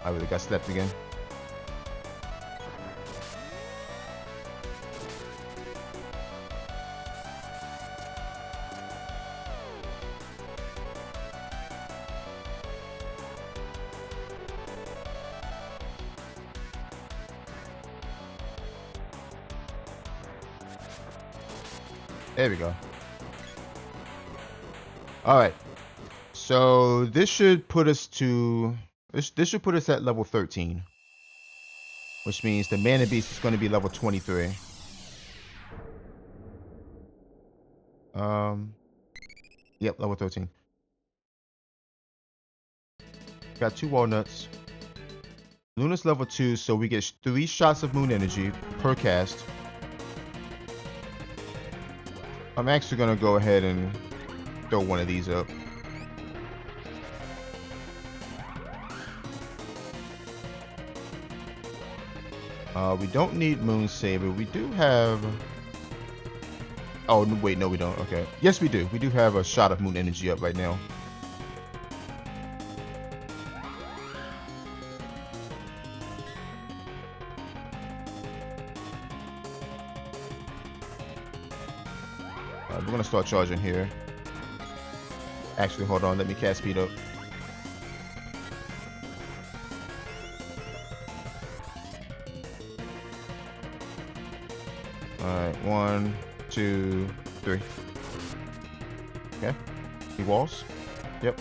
S1: I really got stepped again. There we go. All right. So this should put us to this should put us at level 13, which means the Mana Beast is going to be level 23. Yep, level 13. Got 2 walnuts. Luna's level 2, so we get 3 shots of moon energy per cast. I'm actually going to go ahead and throw one of these up. We don't need Moon Saber. We do have... Oh, wait, no we don't. Okay. Yes, we do. We do have a shot of moon energy up right now. We're going to start charging here. Actually, hold on. Let me cast speed up. Alright, 1, 2, 3. Okay. He walls. Yep.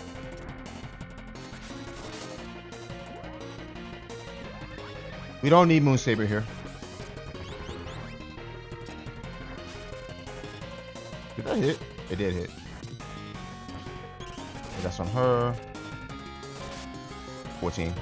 S1: We don't need Moon Saber here. Did that hit? It did hit. That's on her. 14.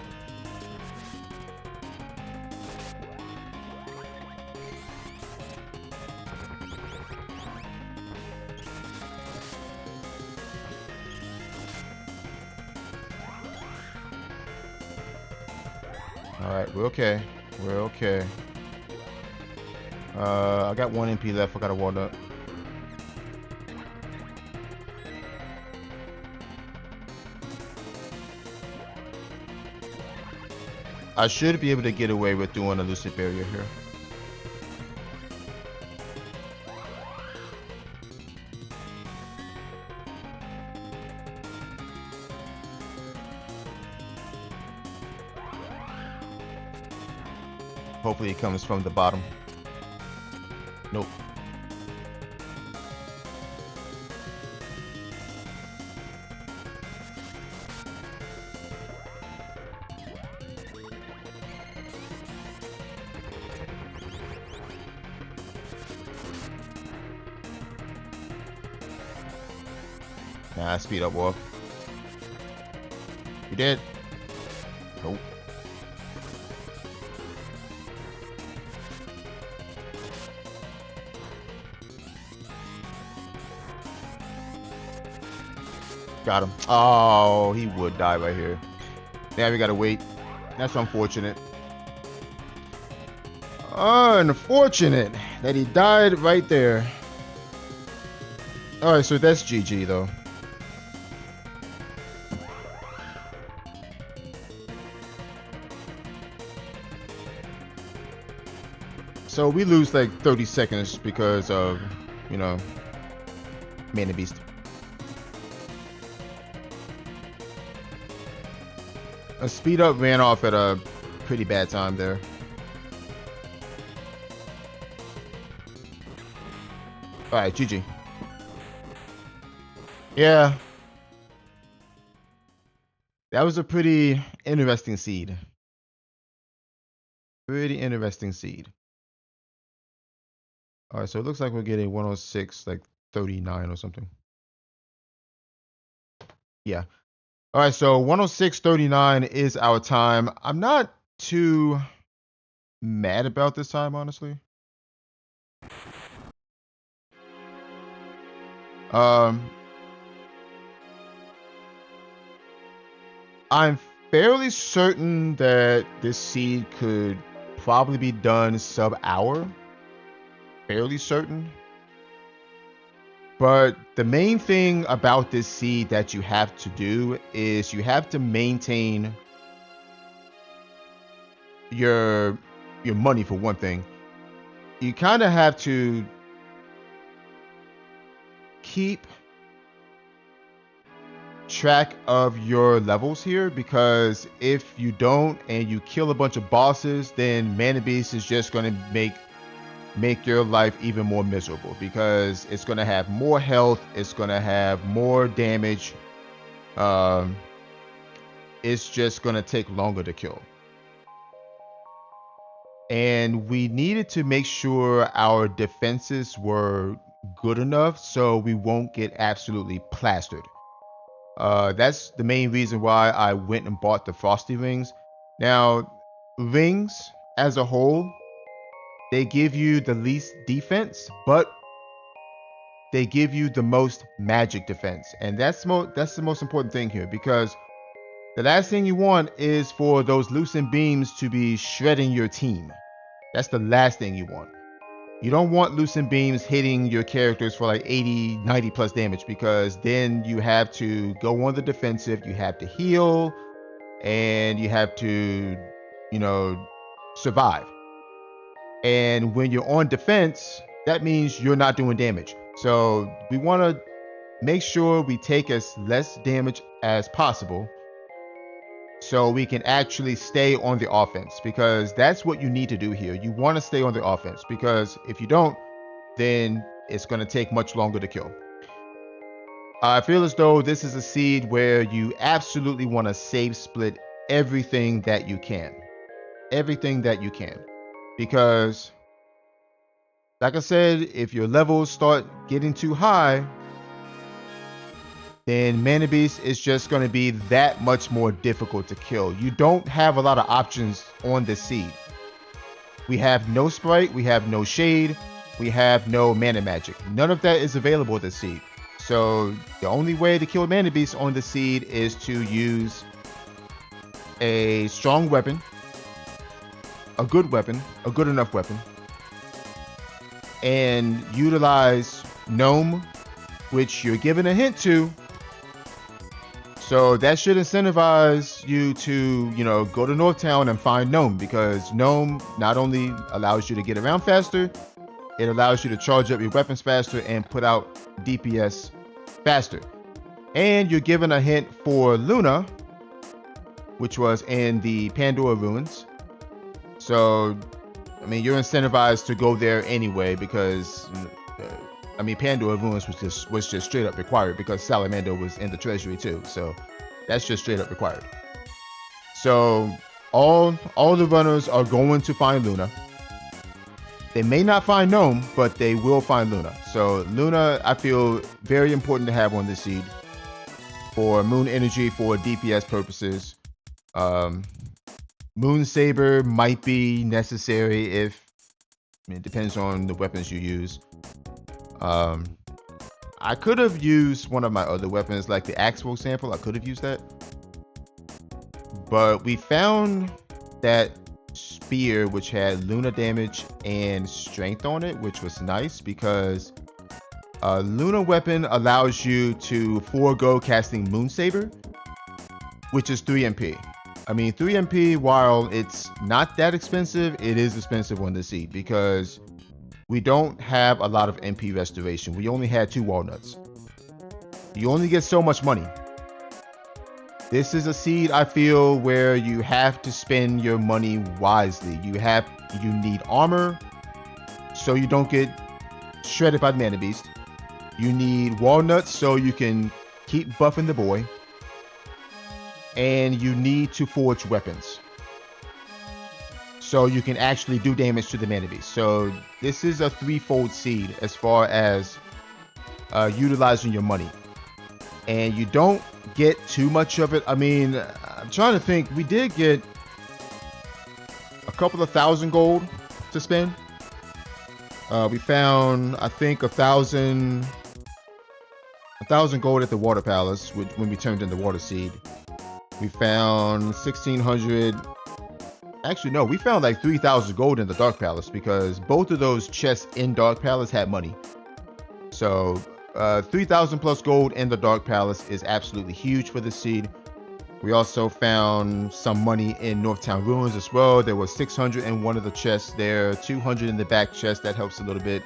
S1: Alright, we're okay. We're okay. I got 1 MP left. I got a walnut. I should be able to get away with doing a Lucid Barrier here. Hopefully it comes from the bottom. Nope. Nah, speed up, Wolf. You did. Nope. Got him. Oh, he would die right here. Now we gotta wait. That's unfortunate. Unfortunate that he died right there. Alright, so that's GG though. So we lose like 30 seconds because of, you know, Mana Beast. A speed up ran off at a pretty bad time there. Alright, GG. Yeah, that was a pretty interesting seed. Pretty interesting seed. All right, so it looks like we're getting 106, like 39 or something. Yeah. All right, so 106.39 is our time. I'm not too mad about this time, honestly. Um, I'm fairly certain that this seed could probably be done sub-hour. Fairly certain. But the main thing about this seed that you have to do is you have to maintain your money for one thing. You kind of have to keep track of your levels here, because if you don't and you kill a bunch of bosses, then Mana Beast is just going to make your life even more miserable, because it's going to have more health, it's going to have more damage. It's just going to take longer to kill. And we needed to make sure our defenses were good enough so we won't get absolutely plastered. That's the main reason why I went and bought the Frosty Rings. Now, rings as a whole, they give you the least defense, but they give you the most magic defense. And that's the most important thing here, because the last thing you want is for those loosened beams to be shredding your team. That's the last thing you want. You don't want loosened beams hitting your characters for like 80, 90 plus damage, because then you have to go on the defensive, you have to heal, and you have to, survive. And when you're on defense, that means you're not doing damage. So we want to make sure we take as less damage as possible so we can actually stay on the offense, because that's what you need to do here. You want to stay on the offense, because if you don't, then it's going to take much longer to kill. I feel as though this is a seed where you absolutely want to save split everything that you can. Everything that you can. Because, like I said, if your levels start getting too high, then Mana Beast is just going to be that much more difficult to kill. You don't have a lot of options on this seed. We have no Sprite, we have no Shade, we have no Mana Magic. None of that is available this seed. So the only way to kill Mana Beast on the seed is to use a strong weapon, a good enough weapon, and utilize Gnome, which you're given a hint to. So that should incentivize you to, go to Northtown and find Gnome, because Gnome not only allows you to get around faster, it allows you to charge up your weapons faster and put out DPS faster. And you're given a hint for Luna, which was in the Pandora Ruins. So, you're incentivized to go there anyway, because Pandora Ruins was just straight up required, because Salamander was in the treasury too. So that's just straight up required. So all the runners are going to find Luna. They may not find Gnome, but they will find Luna. So Luna, I feel very important to have on this seed for Moon Energy, for DPS purposes. Moon Saber might be necessary if it depends on the weapons you use. I could have used one of my other weapons, like the axe, for example. I could have used that, but we found that spear which had Luna damage and strength on it, which was nice, because Luna weapon allows you to forego casting Moon Saber, which is 3 MP. 3 MP, while it's not that expensive, it is expensive on the seed, because we don't have a lot of MP restoration. We only had 2 walnuts. You only get so much money. This is a seed, I feel, where you have to spend your money wisely. You need armor, so you don't get shredded by the Mana Beast. You need walnuts, so you can keep buffing the boy, and you need to forge weapons so you can actually do damage to the mana beast. So this is a threefold seed as far as utilizing your money, and you don't get too much of it. I mean, I'm trying to think. We did get a couple of 1,000 gold to spend. We found, I think, 1,000 gold at the water palace when we turned in the water seed. We found 1,600. Actually, no, we found like 3,000 gold in the dark palace because both of those chests in dark palace had money. So 3,000 plus gold in the dark palace is absolutely huge for the seed. We also found some money in Northtown Ruins as well. There was 600 in one of the chests there, 200 in the back chest. That helps a little bit.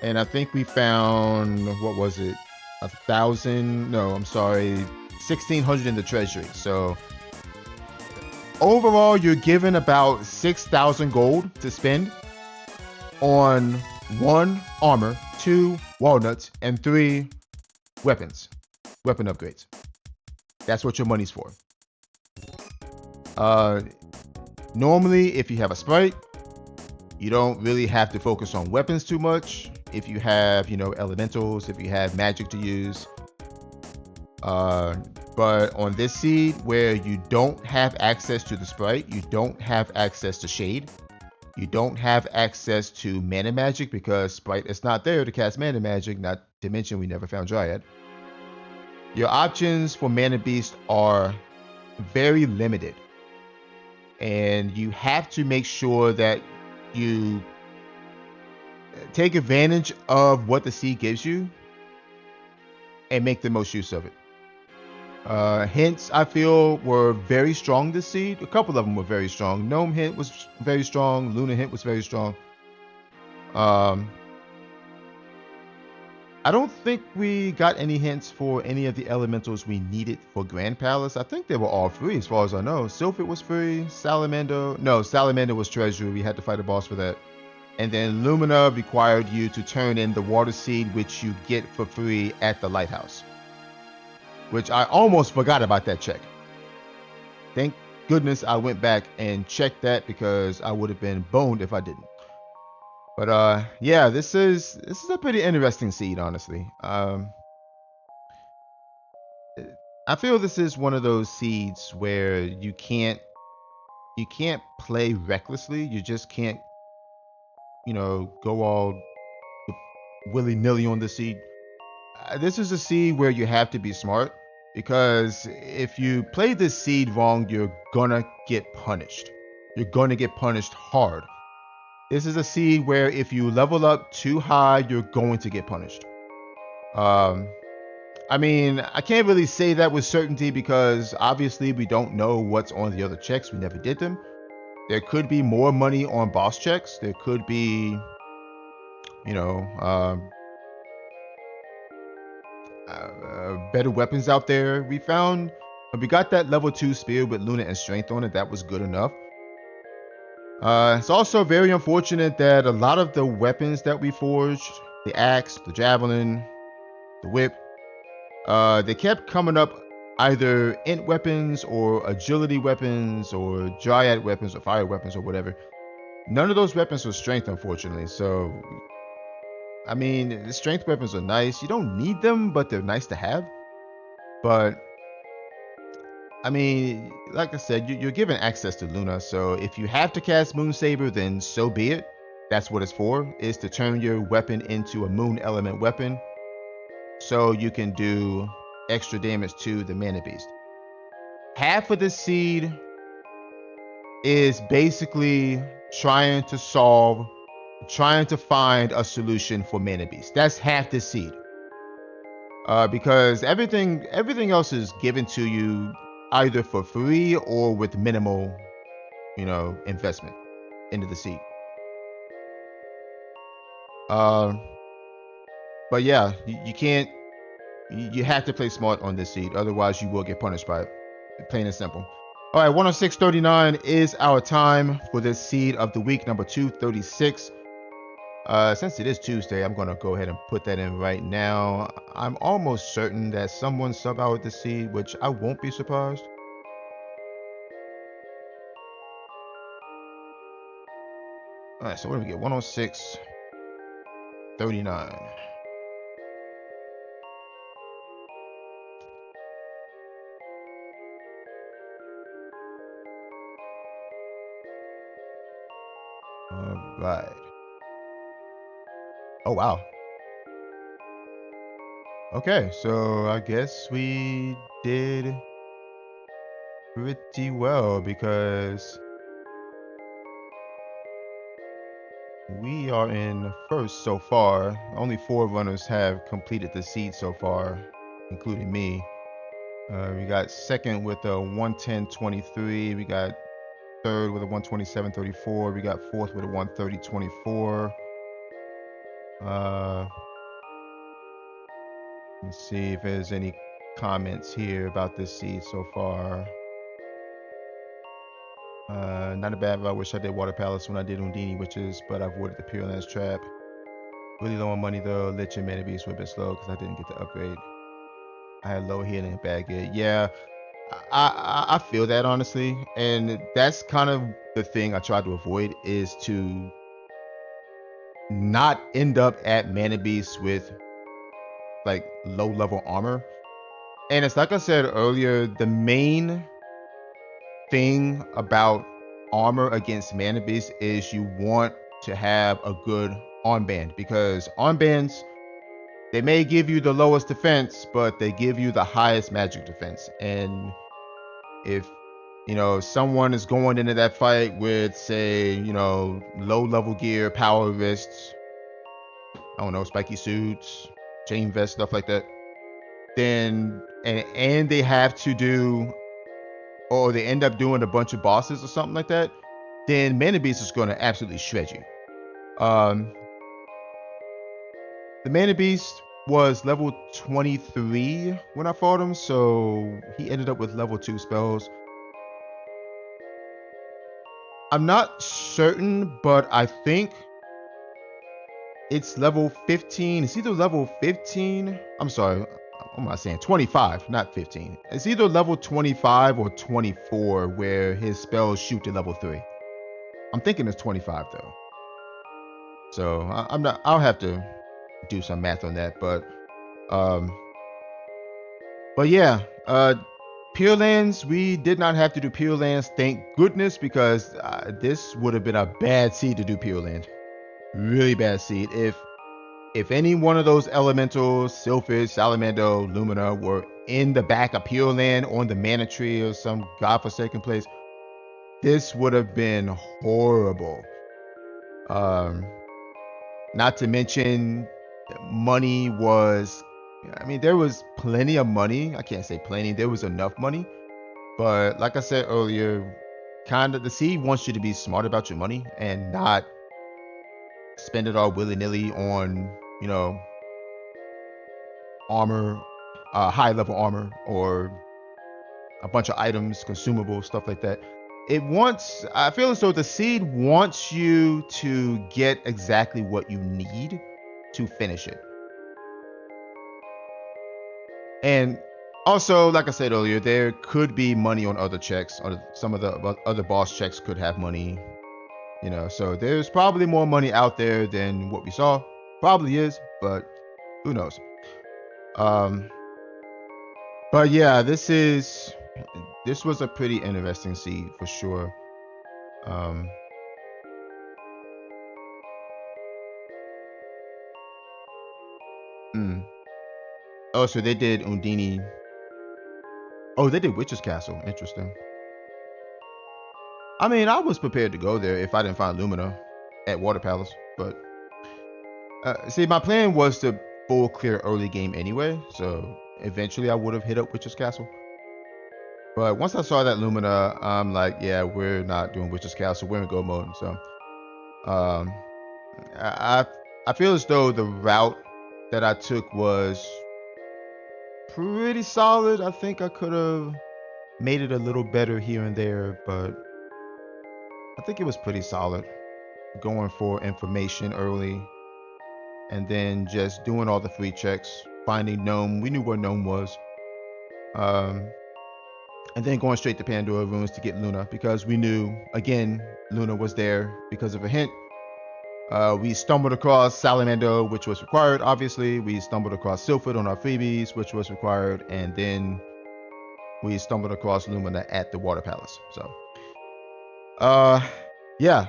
S1: And I think we found, what was it? 1,000? No, I'm sorry, 1,600 in the treasury. So overall, you're given about 6,000 gold to spend on 1 armor, 2 walnuts, and 3 weapon upgrades. That's what your money's for. Normally, if you have a sprite, you don't really have to focus on weapons too much. If you have, elementals, if you have magic to use. But on this seed, where you don't have access to the sprite, you don't have access to shade, you don't have access to mana magic because sprite is not there to cast mana magic, not to mention we never found Dryad. Your options for mana beast are very limited, and you have to make sure that you take advantage of what the seed gives you and make the most use of it. Hints, I feel, were very strong this seed. A couple of them were very strong. Gnome hint was very strong. Luna hint was very strong. I don't think we got any hints for any of the elementals we needed for Grand Palace. I think they were all free as far as I know. Sylphid was free. Salamander was treasury. We had to fight a boss for that. And then Lumina required you to turn in the water seed, which you get for free at the lighthouse. Which I almost forgot about that check. Thank goodness I went back and checked that because I would have been boned if I didn't. But yeah, this is a pretty interesting seed, honestly. I feel this is one of those seeds where you can't play recklessly. You just can't, go all willy-nilly on the seed. This is a seed where you have to be smart, because if you play this seed wrong, you're gonna get punished. You're gonna get punished hard. This is a seed where if you level up too high, you're going to get punished. I mean, I can't really say that with certainty because obviously we don't know what's on the other checks. We never did them. There could be more money on boss checks. There could be, better weapons out there. We got that level 2 spear with Luna and strength on it. That was good enough. It's also very unfortunate that a lot of the weapons that we forged, the axe, the javelin, the whip, they kept coming up either int weapons or agility weapons or dryad weapons or fire weapons or whatever. None of those weapons were strength, unfortunately. So, I mean, the strength weapons are nice. You don't need them, but they're nice to have. But I mean, like I said, you're given access to Luna, so if you have to cast Moon Saber, then so be it. That's what it's for, is to turn your weapon into a moon element weapon, so you can do extra damage to the mana beast. Half of this seed is basically trying to find a solution for mana beast. That's half the seed. Because everything else is given to you either for free or with minimal, investment into the seed. But yeah, you have to play smart on this seed, otherwise you will get punished by it. Plain and simple. All right, 106.39 is our time for this seed of the week, number 236. Since it is Tuesday, I'm gonna go ahead and put that in right now. I'm almost certain that someone sub out with the seed, which I won't be surprised. All right, so what do we get? 106.39. All right. Oh wow. Okay, so I guess we did pretty well because we are in first so far. Only 4 runners have completed the seed so far, including me. We got second with a 110.23. We got third with a 127.34. We got fourth with a 130.24. Let's see if there's any comments here about this seed so far. Not a bad, but I wish I did Water Palace when I did Undini Witches, but I avoided the Pure Lands Trap. Really low on money though. Lich and Mana Beast were a bit slow because I didn't get the upgrade. I had low healing and bad gear. Yeah, I feel that honestly, and that's kind of the thing I try to avoid is to not end up at Mana Beast with like low level armor. And it's like I said earlier, the main thing about armor against Mana Beast is you want to have a good armband because armbands they may give you the lowest defense, but they give you the highest magic defense. And if someone is going into that fight with say low level gear, power wrists, I don't know, spiky suits, chain vest, stuff like that, then and they have to do or they end up doing a bunch of bosses or something like that, then Mana Beast is going to absolutely shred you. The Mana Beast was level 23 when I fought him, so he ended up with level 2 spells. I'm not certain, but I think it's level 15. It's either level 15. I'm sorry. What am I saying? 25, not 15. It's either level 25 or 24 where his spells shoot to level 3. I'm thinking it's 25 though. So I'm not. I'll have to do some math on that, but yeah. Pure Lands, we did not have to do Pure Lands, thank goodness, because this would have been a bad seed to do Pure Land. Really bad seed. If any one of those elementals, Sylphid, Salamando, Lumina, were in the back of Pure Land on the Mana Tree or some godforsaken place, this would have been horrible. Not to mention, money was. I mean, there was plenty of money. I can't say plenty. There was enough money. But like I said earlier, kind of the seed wants you to be smart about your money and not spend it all willy-nilly on, armor, high level armor, or a bunch of items, consumables, stuff like that. I feel as though the seed wants you to get exactly what you need to finish it. And also, like I said earlier, there could be money on other checks, or some of the other boss checks could have money, so there's probably more money out there than what we saw. Probably is, but who knows? But yeah, this was a pretty interesting seed for sure. Mm. Oh, so they did Undini. Oh, they did Witch's Castle. Interesting. I mean, I was prepared to go there if I didn't find Lumina at Water Palace, but see, my plan was to full clear early game anyway, so eventually I would have hit up Witch's Castle. But once I saw that Lumina, I'm like, yeah, we're not doing Witch's Castle. We're in go mode. So, um, I feel as though the route that I took was pretty solid. I think I could have made it a little better here and there, but I think it was pretty solid. Going for information early. and then just doing all the free checks, finding Gnome. We knew where Gnome was. And then going straight to Pandora Ruins to get Luna, because we knew, again, Luna was there because of a hint. We stumbled across Salamander, which was required, obviously. We stumbled across Sylphid on our freebies, which was required. And then we stumbled across Lumina at the Water Palace. So, yeah.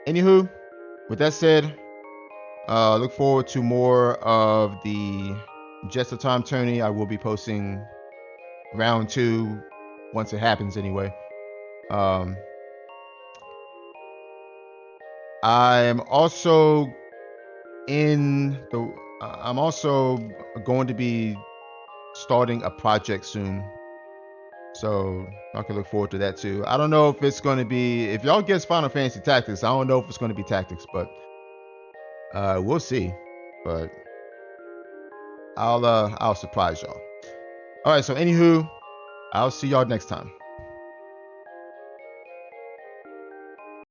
S1: Anywho, with that said, look forward to more of the Jets of Time tourney. I will be posting round 2 once it happens anyway. I'm also I'm also going to be starting a project soon, so I can look forward to that too. I don't know if it's going to be, if y'all get Final Fantasy Tactics, I don't know if it's going to be Tactics, but we'll see. But I'll surprise y'all. All right, so anywho, I'll see y'all next time.